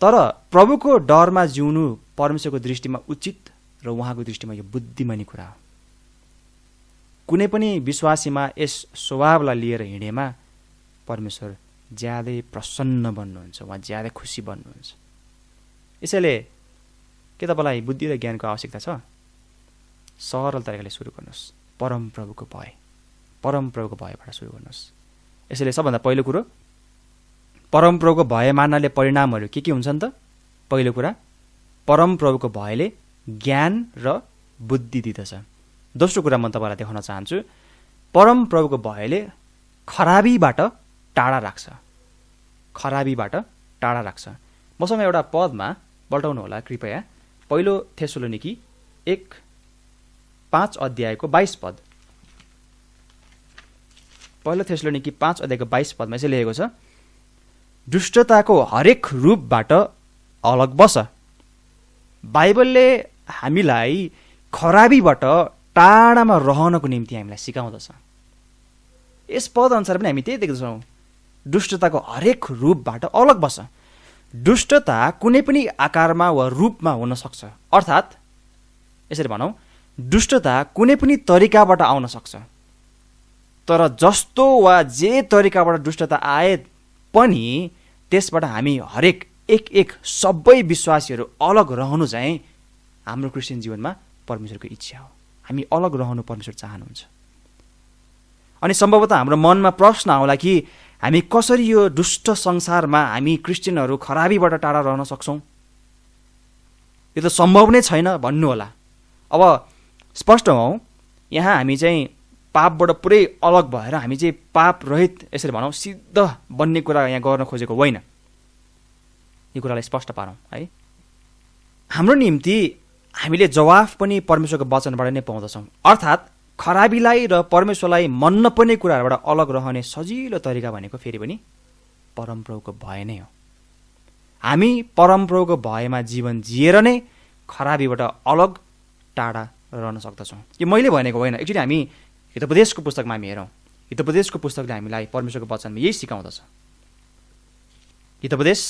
तर प्रभुको डरमा जिउनु परमेश्वरको दृष्टिमा उचित र उहाँको दृष्टिमा यो बुद्धिमानी कुरा हो। कुनै पनि विश्वासीमा यस स्वभावलाई लिएर हिँडेमा परमेश्वर ज्यादै प्रसन्न बन्नुहुन्छ, उहाँ ज्यादै खुसी बन्नुहुन्छ। यसैले के तपाईँलाई बुद्धि र ज्ञानको आवश्यकता छ? सरल तरिकाले सुरु गर्नुहोस्, परमप्रभुको भयबाट सुरु गर्नुहोस्। यसैले सबभन्दा पहिलो कुरो, परमप्रभुको भय मान्नाले परिणामहरू के हुन्छन् त? पहिलो कुरा, परमप्रभुको भयले ज्ञान र बुद्धि दिँदछ। दोस्रो कुरा म तपाईँलाई देखाउन चाहन्छु, परमप्रभुको भयले खराबीबाट टाढा राख्छ। मसँग एउटा पदमा बल्टाउनु होला कृपया। पहिलो थेसलोनिकी 5 अध्यायको 22 पद। पहिलो थेसलोनिकी 5 अध्यायको 22 पदमा यसो लेखेको छ, दुष्टताको हरेक रूपबाट अलग बस। बाइबलले हामीलाई खराबीबाट टाढामा रहनको निम्ति हामीलाई सिकाउँदछ। यस पद अनुसार पनि हामी त्यही देख्दछौँ, दुष्टताको हरेक रूपबाट अलग बस। दुष्टता कुनै पनि आकारमा वा रूपमा हुन सक्छ, अर्थात् यसरी भनौँ, दुष्टता कुनै पनि तरिकाबाट आउन सक्छ। तर जस्तो वा जे तरिकाबाट दुष्टता आए पनि त्यसबाट हामी हरेक एक सबै विश्वासीहरू अलग रहनु चाहिँ हाम्रो क्रिस्चियन जीवनमा परमेश्वरको इच्छा हो। हामी अलग रहनु परमेश्वर चाहनुहुन्छ। अनि सम्भवतः हाम्रो मनमा प्रश्न आउला कि हामी कसरी यो दुष्ट संसारमा हामी क्रिस्चियनहरू खराबीबाट टाढा रहन सक्छौँ? यो त सम्भव नै छैन भन्नु होला। अब स्पष्ट हौँ, यहाँ हामी चाहिँ पापबाट पुरै अलग भएर हामी चाहिँ पाप रहित यसरी भनौँ सिद्ध बन्ने कुरा यहाँ गर्न खोजेको होइन। यो कुरालाई स्पष्ट पारौँ है। हाम्रो निम्ति हामीले जवाफ पनि परमेश्वरको वचनबाट नै पाउँदछौँ। अर्थात् खराबीलाई र परमेश्वरलाई मन नपर्ने कुराहरूबाट अलग रहने सजिलो तरिका भनेको फेरि पनि परमप्रभुको भय नै हो। हामी परमप्रभुको भयमा जीवन जिएर नै खराबीबाट अलग टाढा रहन सक्दछौँ। यो मैले भनेको होइन, एक्चुअली हामी हितोपदेशको पुस्तकमा हामी हेरौँ, हितोपदेशको पुस्तकले हामीलाई परमेश्वरको वचनमा यही सिकाउँदछ। हितोपदेश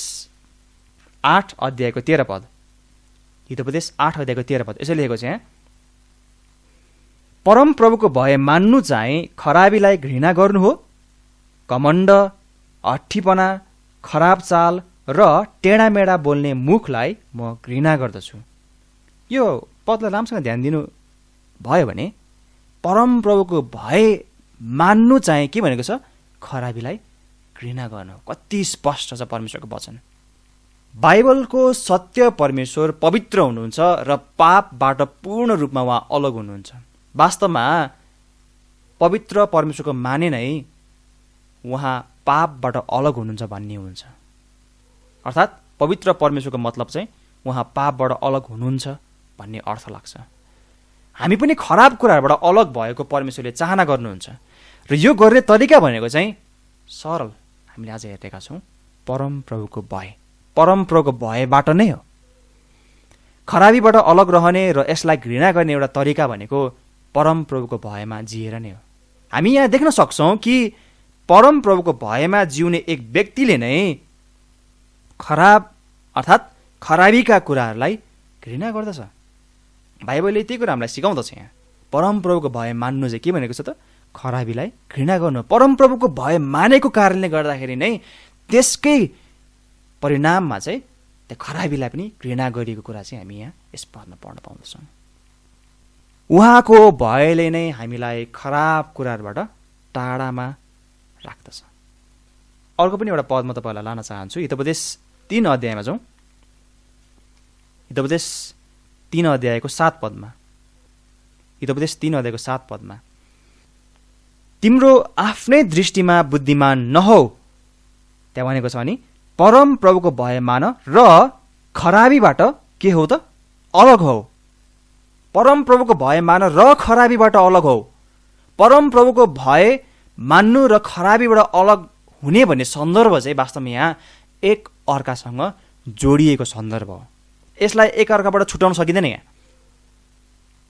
8 अध्यायको 13 पद, हितोपदेश 8 अध्यायको 13 पद यसो लेखेको छ यहाँ, परमप्रभुको भय मान्नु चाहिँ खराबीलाई घृणा गर्नु हो। घमण्ड, हट्ठीपना, खराब चाल र टेढामेढा बोल्ने मुखलाई म घृणा गर्दछु। यो पदलाई राम्रोसँग ध्यान दिनु भयो भने परमप्रभुको भय मान्नु चाहिँ के भनेको छ? खराबीलाई घृणा गर्नु। कति स्पष्ट छ परमेश्वरको वचन। बाइबलको सत्य परमेश्वर पवित्र हुनुहुन्छ र पापबाट पूर्ण रूपमा उहाँ अलग हुनुहुन्छ। वास्तवमा पवित्र परमेश्वरको माने नै उहाँ पापबाट अलग हुनुहुन्छ भन्ने हुन्छ। अर्थात् पवित्र परमेश्वरको मतलब चाहिँ उहाँ पापबाट अलग हुनुहुन्छ भन्ने अर्थ लाग्छ। हामी पनि खराब कुराहरूबाट अलग भएको परमेश्वरले चाहना गर्नुहुन्छ र यो गर्ने तरिका भनेको चाहिँ सरल, हामीले आज हेरेका छौँ, परमप्रभुको भयबाट नै हो। खराबीबाट अलग रहने र यसलाई घृणा गर्ने एउटा तरिका भनेको परमप्रभुको भयमा जिएर नै हो। हामी यहाँ देख्न सक्छौँ कि परमप्रभुको भयमा जिउने एक व्यक्तिले नै खराब अर्थात् खराबीका कुराहरूलाई घृणा गर्दछ। बाइबलले त्यही कुरा हामीलाई सिकाउँदछ। यहाँ परमप्रभुको भय मान्नु चाहिँ के भनेको छ त? खराबीलाई घृणा गर्नु। परमप्रभुको भय मानेको कारणले गर्दाखेरि नै त्यसकै परिणाममा चाहिँ त्यो खराबीलाई पनि घृणा गरिएको कुरा चाहिँ हामी यहाँ यस पदमा पढ्न पाउँदछौँ। उहाँको भयले नै हामीलाई खराब कुराहरूबाट टाढामा राख्दछ। अर्को पनि एउटा पद म तपाईँलाई लान चाहन्छु। हितोपदेश 3 अध्यायमा जाउँ। हितोपदेश 3 अध्यायको 7 पदमा, हितोपदेश 3 अध्यायको 7 पदमा, तिम्रो आफ्नै दृष्टिमा बुद्धिमान नहौ, त्यहाँ भनेको छ नि परमप्रभुको भय मान र खराबीबाट के हो त? अलग हो। परमप्रभुको भय मान र खराबीबाट अलग हो। परमप्रभुको भय मान्नु र खराबीबाट अलग हुने भन्ने सन्दर्भ चाहिँ वास्तवमा यहाँ एक अर्कासँग जोडिएको सन्दर्भ हो। यसलाई एक अर्काबाट छुटाउन सकिँदैन यहाँ।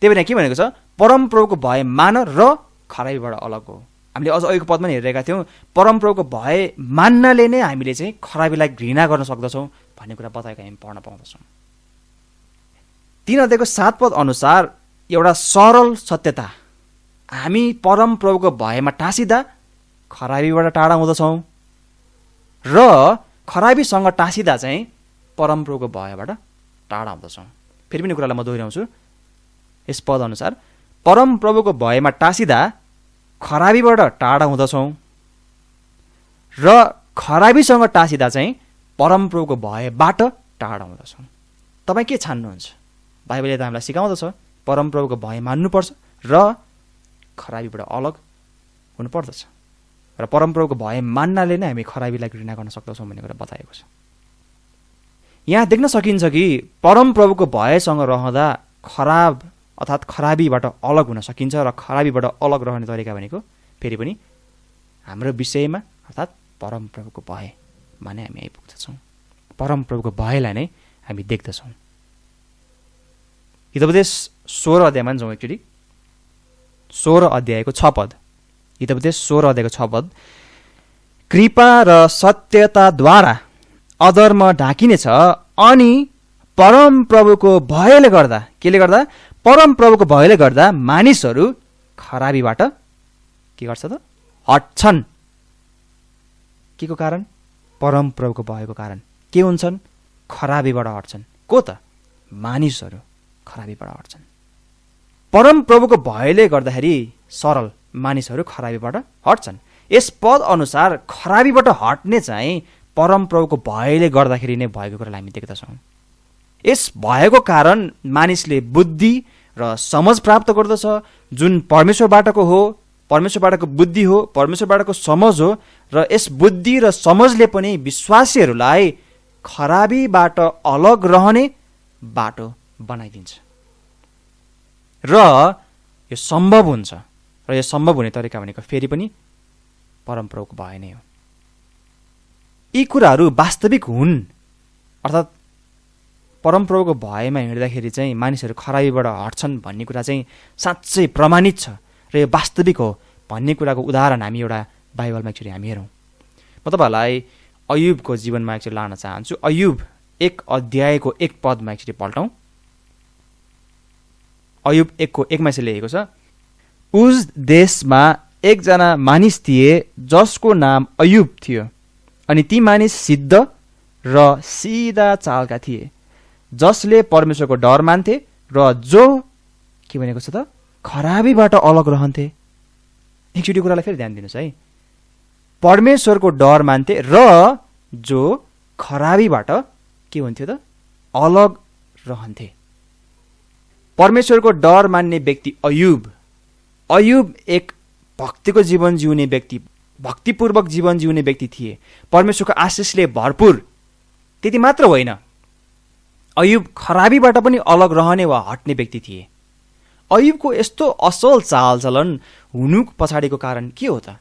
त्यही भएर के भनेको छ, परमप्रभुको भय मान र खराबीबाट अलग हो। हामीले अझ अघिको पदमा हेरिरहेका थियौँ, परमप्रभुको भय मान्नाले नै हामीले चाहिँ खराबीलाई घृणा गर्न सक्दछौँ भन्ने कुरा बताएको हामी पढ्न पाउँदछौँ। 3 अध्यायको 7 पद अनुसार एउटा सरल सत्यता, हामी परमप्रभुको भयमा टाँसिँदा खराबीबाट टाढा हुँदछौँ र खराबीसँग टाँसिँदा चाहिँ परमप्रभुको भयबाट टाढा हुँदछौँ। फेरि पनि कुरालाई म दोहोऱ्याउँछु, यस पद अनुसार परमप्रभुको भयमा टाँसिँदा खराबीबाट टाढा हुँदछौँ र खराबीसँग टाँसिँदा चाहिँ परमप्रभुको भयबाट टाढा हुँदछौँ। तपाईँ के छान्नुहुन्छ? बाइबलले त हामीलाई सिकाउँदछ परमप्रभुको भय मान्नुपर्छ र खराबीबाट अलग हुनुपर्दछ र परमप्रभुको भय मान्नाले नै हामी खराबीलाई घृणा गर्न सक्दछौँ भन्ने कुरा बताएको छ। यहाँ देख्न सकिन्छ कि परमप्रभुको भयसँग रहँदा खराब अर्थात् खराबीबाट अलग हुन सकिन्छ र खराबीबाट अलग रहने तरिका भनेको फेरि पनि हाम्रो विषयमा अर्थात् परमप्रभुको भयमा नै हामी आइपुग्दछौँ। परमप्रभुको भयलाई नै हामी देख्दछौँ। हितोपदेश 16 अध्यायमा जाउँ एकचोटि। 16 अध्यायको 6 पद, हितोपदेश 16 अध्यायको 6 पद, कृपा र सत्यताद्वारा अधर्म ढाकिनेछ अनि परमप्रभुको भयले गर्दा, केले गर्दा? परमप्रभुको भयले गर्दा मानिसहरू खराबीबाट के गर्छ त? हट्छन्। के को कारण? परमप्रभुको भयको कारण। के हुन्छन्? खराबीबाट हट्छन्। को त? मानिसहरू खराबीबाट हट्छन्। परमप्रभुको भयले गर्दाखेरि सरल मानिसहरू खराबीबाट हट्छन्। यस पद अनुसार खराबीबाट हट्ने चाहिँ परमप्रभुको भयले गर्दाखेरि नै भएको कुरालाई हामी देख्दछौँ। यस भयको कारण मानिसले बुद्धि र समझ प्राप्त गर्दछ, जुन परमेश्वरबाटको हो, परमेश्वरबाटको बुद्धि हो, परमेश्वरबाटको समझ हो र यस बुद्धि र समझले पनि विश्वासीहरूलाई खराबीबाट अलग रहने बाटो बनाइदिन्छ र यो सम्भव हुन्छ। र यो सम्भव हुने तरिका भनेको फेरि पनि परमप्रभुको भय नै हो। यी कुराहरू वास्तविक हुन्, अर्थात् परमप्रभुको भयमा हिँड्दाखेरि चाहिँ मानिसहरू खराबीबाट हट्छन् भन्ने कुरा चाहिँ साँच्चै प्रमाणित छ र यो वास्तविक हो भन्ने कुराको उदाहरण हामी एउटा बाइबलमा एकचोटि हामी हेरौँ। म तपाईँहरूलाई अयुबको जीवनमा एकचोटि लान चाहन्छु। अयुब 1 अध्यायको 1 पदमा एकचोटि पल्टौँ। अयुब 1:1मा यसले लेखेको छ, उज देशमा एकजना मानिस थिए जसको नाम अयुब थियो, अनि ती मानिस सिद्ध र सिधा चालका थिए, जसले परमेश्वरको डर मान्थे र जो के भनेको छ त? खराबीबाट अलग रहन्थे। एकचोटि कुरालाई फेरि ध्यान दिनुहोस् है। परमेश्वरको डर मान्थे र जो खराबीबाट के हुन्थ्यो त? अलग रहन्थे। परमेश्वरको डर मान्ने व्यक्ति अयुब। अयुब एक भक्तिको जीवन जिउने व्यक्ति, भक्तिपूर्वक जीवन जिउने व्यक्ति थिए, परमेश्वरको आशिषले भरपूर। त्यति मात्र होइन, अयुब खराबीबाट पनि अलग रहने वा हट्ने व्यक्ति थिए। अयुबको यस्तो असल चालचलन हुनु पछाडिको कारण के हो त?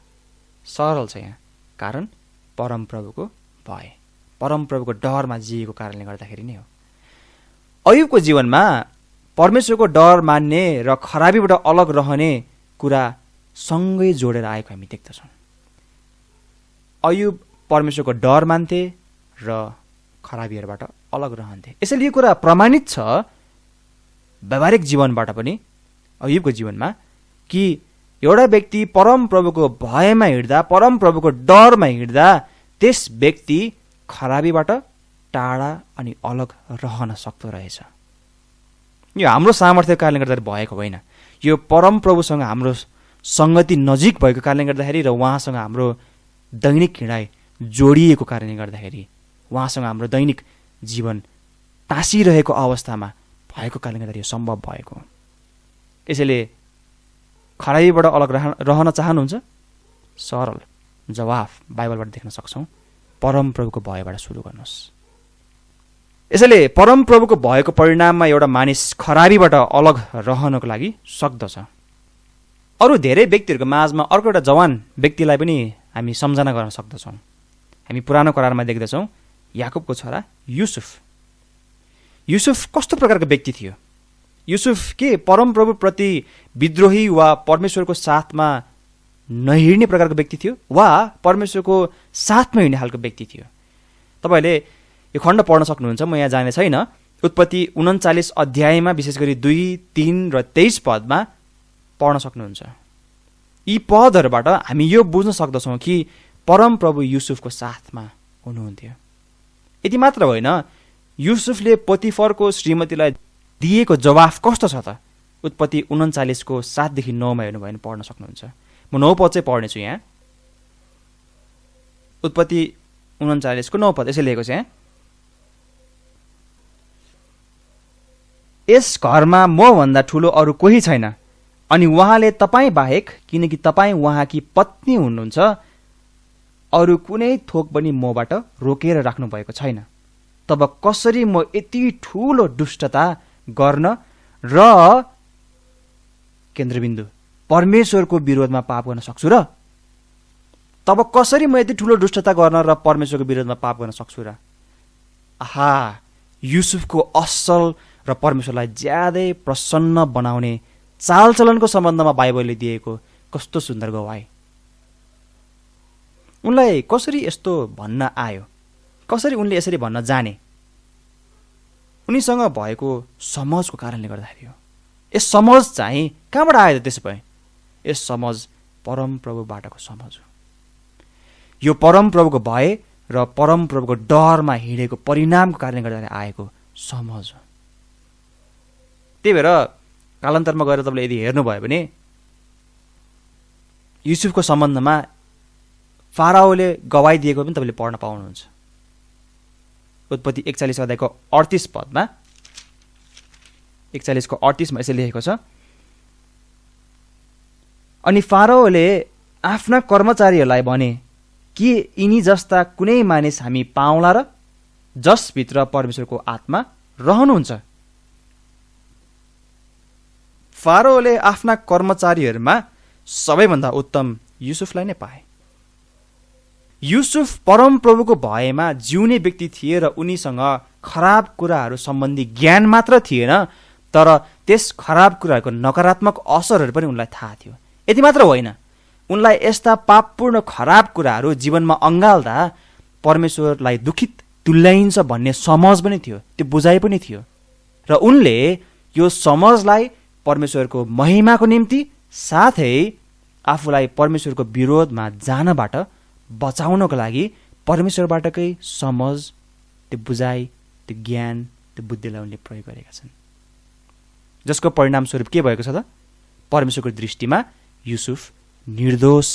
सरल छ यहाँ, कारण परमप्रभुको भय, परमप्रभुको डरमा जिएको कारणले गर्दाखेरि नै हो। अयुबको जीवनमा परमेश्वरको डर मान्ने र खराबीबाट अलग रहने कुरा सँगै जोडेर आएको हामी देख्दछौँ। अयुब परमेश्वरको डर मान्थे र खराबीहरूबाट अलग रहन्थे। यसैले यो कुरा प्रमाणित छ व्यावहारिक जीवनबाट पनि, अयुबको जीवनमा, कि एउटा व्यक्ति परमप्रभुको भयमा हिँड्दा, परमप्रभुको डरमा हिँड्दा त्यस व्यक्ति खराबीबाट टाढा अनि अलग रहन सक्दो रहेछ। यो हाम्रो सामर्थ्यको कारणले गर्दा भएको होइन, यो परमप्रभुसँग हाम्रो सङ्गति नजिक भएको कारणले गर्दाखेरि र उहाँसँग हाम्रो दैनिक हिँडाइ जोडिएको कारणले गर्दाखेरि, उहाँसँग हाम्रो दैनिक जीवन टाँसिरहेको अवस्थामा भएको कारणले गर्दा यो सम्भव भएको हो। यसैले खराबीबाट अलग रहन चाहनुहुन्छ? सरल जवाफ बाइबलबाट देख्न सक्छौँ, परमप्रभुको भयबाट सुरु गर्नुहोस्। यसैले परमप्रभुको भएको परिणाममा एउटा मानिस खराबीबाट अलग रहनको लागि सक्दछ। अरू धेरै व्यक्तिहरूको माझमा अर्को एउटा जवान व्यक्तिलाई पनि हामी सम्झना गर्न सक्दछौँ। हामी पुरानो करारमा देख्दछौँ याकुबको छोरा युसुफ। युसुफ कस्तो प्रकारको व्यक्ति थियो? युसुफ के परमप्रभुप्रति विद्रोही वा परमेश्वरको साथमा नहिँड्ने प्रकारको व्यक्ति थियो वा परमेश्वरको साथमा हिँड्ने खालको व्यक्ति थियो? तपाईँहरूले यो खण्ड पढ्न सक्नुहुन्छ, म यहाँ जाने छैन। उत्पत्ति 39 अध्यायमा विशेष गरी 2, 3 र 23 पदमा पढ्न सक्नुहुन्छ। यी पदहरूबाट हामी यो बुझ्न सक्दछौँ कि परमप्रभु युसुफको साथमा हुनुहुन्थ्यो। यति मात्र होइन, युसुफले पोतिफरको श्रीमतीलाई दिएको जवाफ कस्तो छ त? उत्पत्ति 39 को 7 देखि 9 मा हेर्नुभयो भने पढ्न सक्नुहुन्छ। म 9 पद चाहिँ पढ्नेछु यहाँ। उत्पत्ति 39 को 9 पद यसै लेखेको छ यहाँ। यस घरमा मभन्दा ठुलो अरू कोही छैन, अनि उहाँले तपाईँ बाहेक, किनकि तपाईँ उहाँकी पत्नी हुनुहुन्छ, अरू कुनै थोक पनि मबाट रोकेर राख्नु भएको छैन। तब कसरी म यति ठुलो दुष्टता गर्न र केन्द्रबिन्दु परमेश्वरको विरोधमा पाप गर्न सक्छु र? तब कसरी म यति ठुलो दुष्टता गर्न र परमेश्वरको विरोधमा पाप गर्न सक्छु र? आहा, युसुफको असल र परमेश्वरलाई ज्यादै प्रसन्न बनाउने चालचलनको सम्बन्धमा बाइबलले दिएको कस्तो सुन्दर गवाई। उनलाई कसरी यस्तो भन्न आयो? कसरी उनले यसरी भन्न जाने? उनीसँग भएको समझको कारणले गर्दाखेरि हो। यस समझ चाहिँ कहाँबाट आयो त? त्यसो भए यस समझ परमप्रभुबाटको समझ हो। यो परमप्रभुको भय र परमप्रभुको डरमा हिँडेको परिणामको कारणले गर्दाखेरि आएको समझ हो। त्यही भएर कालान्तरमा गएर तपाईँले यदि हेर्नुभयो भने युसुफको सम्बन्धमा फाराओले गवाई दिएको पनि तपाईँले पढ्न पाउनुहुन्छ। उत्पत्ति 41 अध्यायको 38 पदमा, 41 को 38 मा यसले लेखेको छ, अनि फाराओले आफ्ना कर्मचारीहरूलाई भने कि यिनी जस्ता कुनै मानिस हामी पाउला र जसभित्र परमेश्वरको आत्मा रहनुहुन्छ? फारोले आफ्ना कर्मचारीहरूमा सबैभन्दा उत्तम युसुफलाई नै पाए। युसुफ परमप्रभुको भयमा जिउने व्यक्ति थिए र उनीसँग खराब कुराहरू सम्बन्धी ज्ञान मात्र थिएन, तर त्यस खराब कुराहरूको नकारात्मक असरहरू पनि उनलाई थाहा थियो। यति मात्र होइन, उनलाई यस्ता पापपूर्ण खराब कुराहरू जीवनमा अँगाल्दा परमेश्वरलाई दुखित तुल्याइन्छ भन्ने समझ पनि थियो, त्यो बुझाइ पनि थियो। र उनले यो समझलाई परमेश्वरको महिमाको निम्ति साथै आफूलाई परमेश्वरको विरोधमा जानबाट बचाउनको लागि परमेश्वरबाटकै समझ, त्यो बुझाइ, त्यो ज्ञान, त्यो बुद्धिलाई उनले प्रयोग गरेका छन्, जसको परिणामस्वरूप के भएको छ त? परमेश्वरको दृष्टिमा युसुफ निर्दोष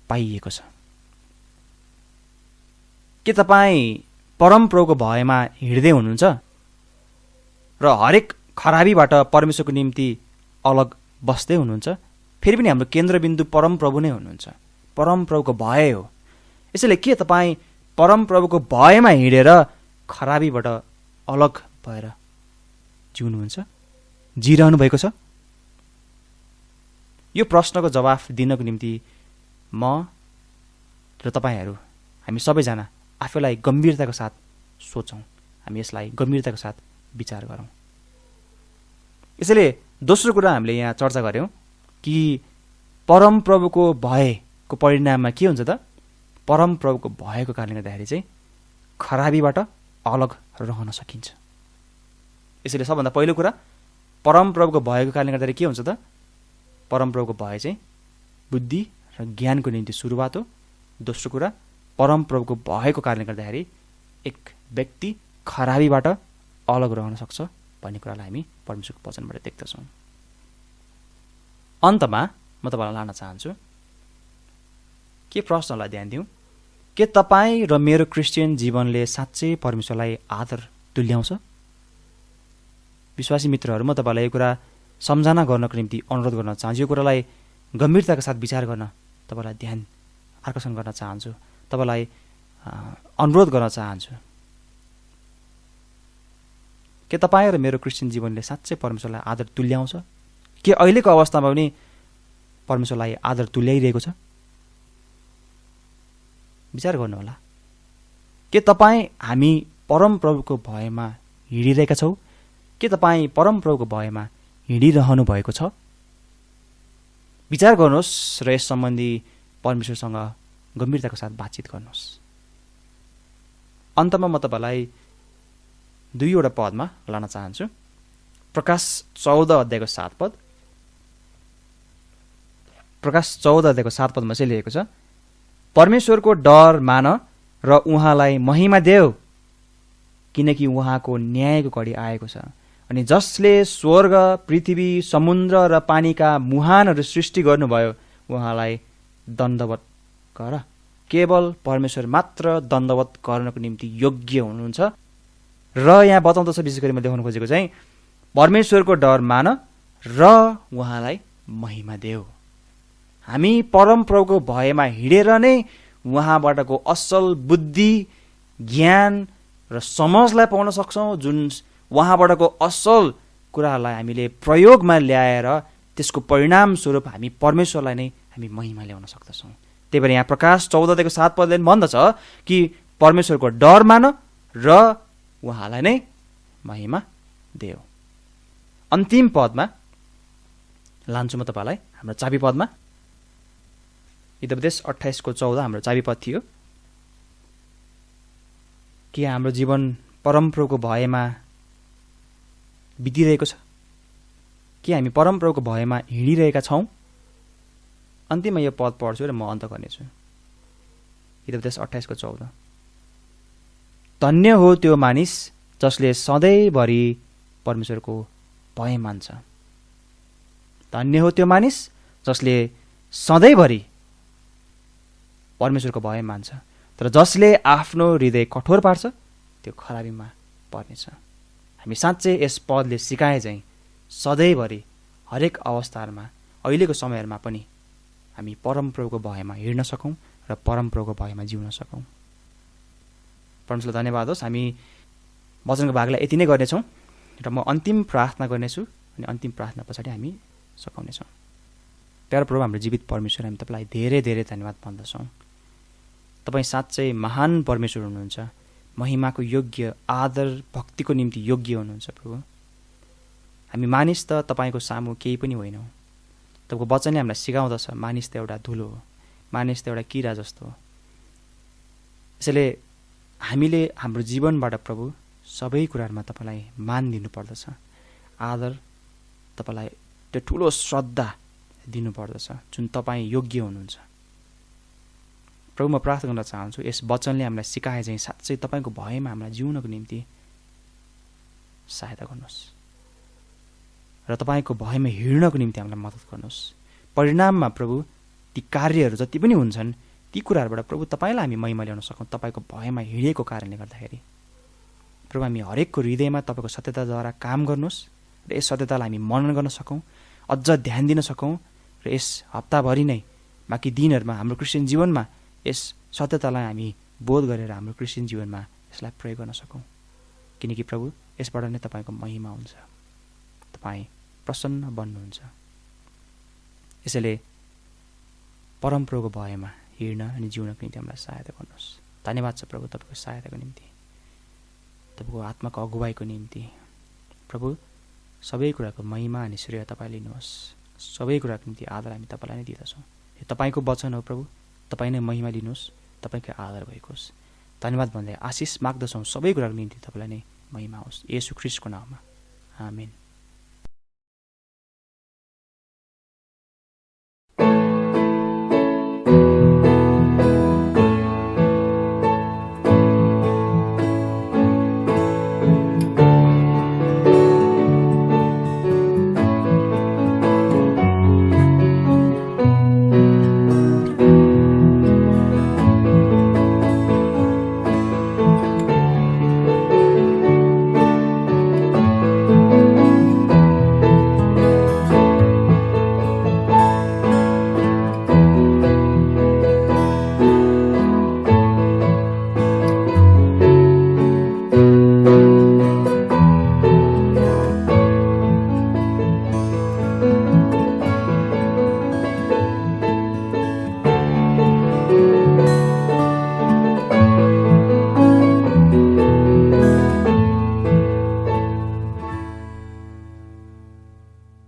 पाइएको छ। के तपाईँ परमप्रभुको भयमा हिँड्दै हुनुहुन्छ र हरेक खराबीबाट परमेश्वरको निम्ति अलग बस्दै हुनुहुन्छ? फेरि पनि हाम्रो केन्द्रबिन्दु परमप्रभु नै हुनुहुन्छ, परमप्रभुको भय हो। यसैले के तपाईँ परमप्रभुको भयमा हिँडेर खराबीबाट अलग भएर जिउनुहुन्छ, जिरहनु भएको छ? यो प्रश्नको जवाफ दिनको निम्ति म र तपाईँहरू, हामी सबैजना आफूलाई गम्भीरताको साथ सोचौँ, हामी यसलाई गम्भीरताको साथ विचार गरौँ। यसैले दोस्रो कुरा हामीले यहाँ चर्चा गऱ्यौँ कि परमप्रभुको भयको परिणाममा के हुन्छ त? परमप्रभुको भयको कारणले गर्दाखेरि चाहिँ खराबीबाट अलग रहन सकिन्छ। यसैले सबभन्दा पहिलो कुरा, परमप्रभुको भयको कारणले गर्दाखेरि के हुन्छ त? परमप्रभुको भय चाहिँ बुद्धि र ज्ञानको निम्ति सुरुवात हो। दोस्रो कुरा, परमप्रभुको भयको कारणले गर्दाखेरि एक व्यक्ति खराबीबाट अलग रहन सक्छ भन्ने कुरालाई हामी परमेश्वरको वचनबाट देख्दछौँ। अन्तमा म तपाईँलाई लान चाहन्छु, के प्रश्नलाई ध्यान दिउँ? के तपाईँ र मेरो क्रिस्चियन जीवनले साँच्चै परमेश्वरलाई आदर तुल्याउँछ? विश्वासी मित्रहरू, म तपाईँलाई यो कुरा सम्झना गर्नको निम्ति अनुरोध गर्न चाहन्छु। यो कुरालाई गम्भीरताका साथ विचार गर्न तपाईँलाई ध्यान आकर्षण गर्न चाहन्छु, तपाईँलाई अनुरोध गर्न चाहन्छु। के तपाईँ र मेरो क्रिस्चियन जीवनले साँच्चै परमेश्वरलाई आदर तुल्याउँछ? के अहिलेको अवस्थामा पनि परमेश्वरलाई आदर तुल्याइरहेको छ? विचार गर्नुहोला। के तपाईँ हामी परमप्रभुको भयमा हिँडिरहेका छौँ? के तपाईँ परमप्रभुको भयमा हिँडिरहनु भएको छ? विचार गर्नुहोस् र यस सम्बन्धी परमेश्वरसँग गम्भीरताको साथ बातचित गर्नुहोस्। अन्तमा म तपाईँलाई 2वटा पदमा लान चाहन्छु। प्रकाश 14 अध्यायको 7 पद। प्रकाश 14 अध्यायको 7 पदमा चाहिँ लेखेको छ, परमेश्वरको डर मान र उहाँलाई महिमा देऊ, किनकि उहाँको न्यायको घडी आएको छ। अनि जसले स्वर्ग, पृथ्वी, समुद्र र पानीका मुहानहरू सृष्टि गर्नुभयो, उहाँलाई दण्डवत गर। केवल परमेश्वर मात्र दण्डवत गर्नको निम्ति योग्य हुनुहुन्छ। र यहाँ बताउँदछ, विशेष गरी मैले देखाउन खोजेको चाहिँ परमेश्वरको डर मान र उहाँलाई महिमा देऊ। हामी परमप्रभुको भयमा हिँडेर नै उहाँबाटको असल बुद्धि, ज्ञान र समझलाई पाउन सक्छौँ। जुन उहाँबाटको असल कुराहरूलाई हामीले प्रयोगमा ल्याएर त्यसको परिणामस्वरूप हामी परमेश्वरलाई नै हामी महिमा ल्याउन सक्दछौँ। त्यही भएर यहाँ प्रकाश 14 7 पदले भन्दछ कि परमेश्वरको डर मान र उहाँलाई नै महिमा देऊ। अन्तिम पदमा लान्छु म तपाईँलाई, हाम्रो चाबी पदमा। हितोपदेश 28:14 हाम्रो चाबी पद थियो। के हाम्रो जीवन परमप्रभुको भयमा बितिरहेको छ? के हामी परमप्रभुको भयमा हिँडिरहेका छौँ? अन्तिममा यो पद पढ्छु र म अन्त गर्नेछु। हितोपदेश 28:14। धन्य हो त्यो मानिस जसले सधैँभरि परमेश्वरको भय मान्छ। धन्य हो त्यो मानिस जसले सधैँभरि परमेश्वरको भय मान्छ। तर जसले आफ्नो हृदय कठोर पार्छ त्यो खराबीमा पर्नेछ। हामी साँच्चै यस पदले सिकाए चाहिँ सधैँभरि हरेक अवस्थाहरूमा, अहिलेको समयहरूमा पनि हामी परमप्रभुको भयमा हिँड्न सकौँ र परमप्रभुको भयमा जिउन सकौँ। परमेश्वरलाई धन्यवाद होस्। हामी वचनको भागलाई यति नै गर्नेछौँ र म अन्तिम प्रार्थना गर्नेछु, अनि अन्तिम प्रार्थना पछाडि हामी सघाउनेछौँ। प्यारो प्रभु, हाम्रो जीवित परमेश्वर, हामी तपाईँलाई धेरै धेरै धन्यवाद भन्दछौँ। तपाईँ साँच्चै महान परमेश्वर हुनुहुन्छ, महिमाको योग्य, आदर भक्तिको निम्ति योग्य हुनुहुन्छ प्रभु। हामी मानिस त तपाईँको सामु केही पनि होइनौँ। तपाईँको वचनले हामीलाई सिकाउँदछ मानिस त एउटा धुलो हो, मानिस त एउटा किरा जस्तो हो। यसैले हामीले हाम्रो जीवनबाट प्रभु सबै कुराहरूमा तपाईँलाई मान दिनुपर्दछ, आदर, तपाईँलाई त्यो ठुलो श्रद्धा दिनुपर्दछ जुन तपाईँ योग्य हुनुहुन्छ। प्रभु, म प्रार्थना गर्न चाहन्छु यस वचनले हामीलाई सिकाए चाहिँ साँच्चै तपाईँको भयमा हामीलाई जिउनको निम्ति सहायता गर्नुहोस् र तपाईँको भयमा हिँड्नको निम्ति हामीलाई मद्दत गर्नुहोस्। परिणाममा प्रभु ती कार्यहरू जति पनि हुन्छन् ती कुराहरूबाट प्रभु तपाईँलाई हामी महिमा ल्याउन सकौँ, तपाईँको भयमा हिँडेको कारणले गर्दाखेरि। प्रभु, हामी हरेकको हृदयमा तपाईँको सत्यताद्वारा काम गर्नुहोस् र यस सत्यतालाई हामी मनन गर्न सकौँ, अझ ध्यान दिन सकौँ र यस हप्ताभरि नै बाँकी दिनहरूमा हाम्रो क्रिस्चियन जीवनमा यस सत्यतालाई हामी बोध गरेर हाम्रो क्रिस्चियन जीवनमा यसलाई प्रयोग गर्न सकौँ। किनकि प्रभु यसबाट नै तपाईँको महिमा हुन्छ, तपाईँ प्रसन्न बन्नुहुन्छ। यसैले परमप्रभुको भयमा हिँड्न अनि जिउनको निम्ति हामीलाई सहायता गर्नुहोस्। धन्यवाद छ प्रभु तपाईँको सहायताको निम्ति, तपाईँको आत्माको अगुवाईको निम्ति। प्रभु, सबै कुराको महिमा अनि श्रेय तपाईँ लिनुहोस्। सबै कुराको निम्ति आदर हामी तपाईँलाई नै दिँदछौँ। यो तपाईँको वचन हो प्रभु, तपाईँ नै महिमा लिनुहोस्, तपाईँकै आदर भएको होस्। धन्यवाद भन्दै आशिष माग्दछौँ। सबै कुराको निम्ति तपाईँलाई नै महिमा होस्, येशू ख्रीष्टको नाममा, आमेन।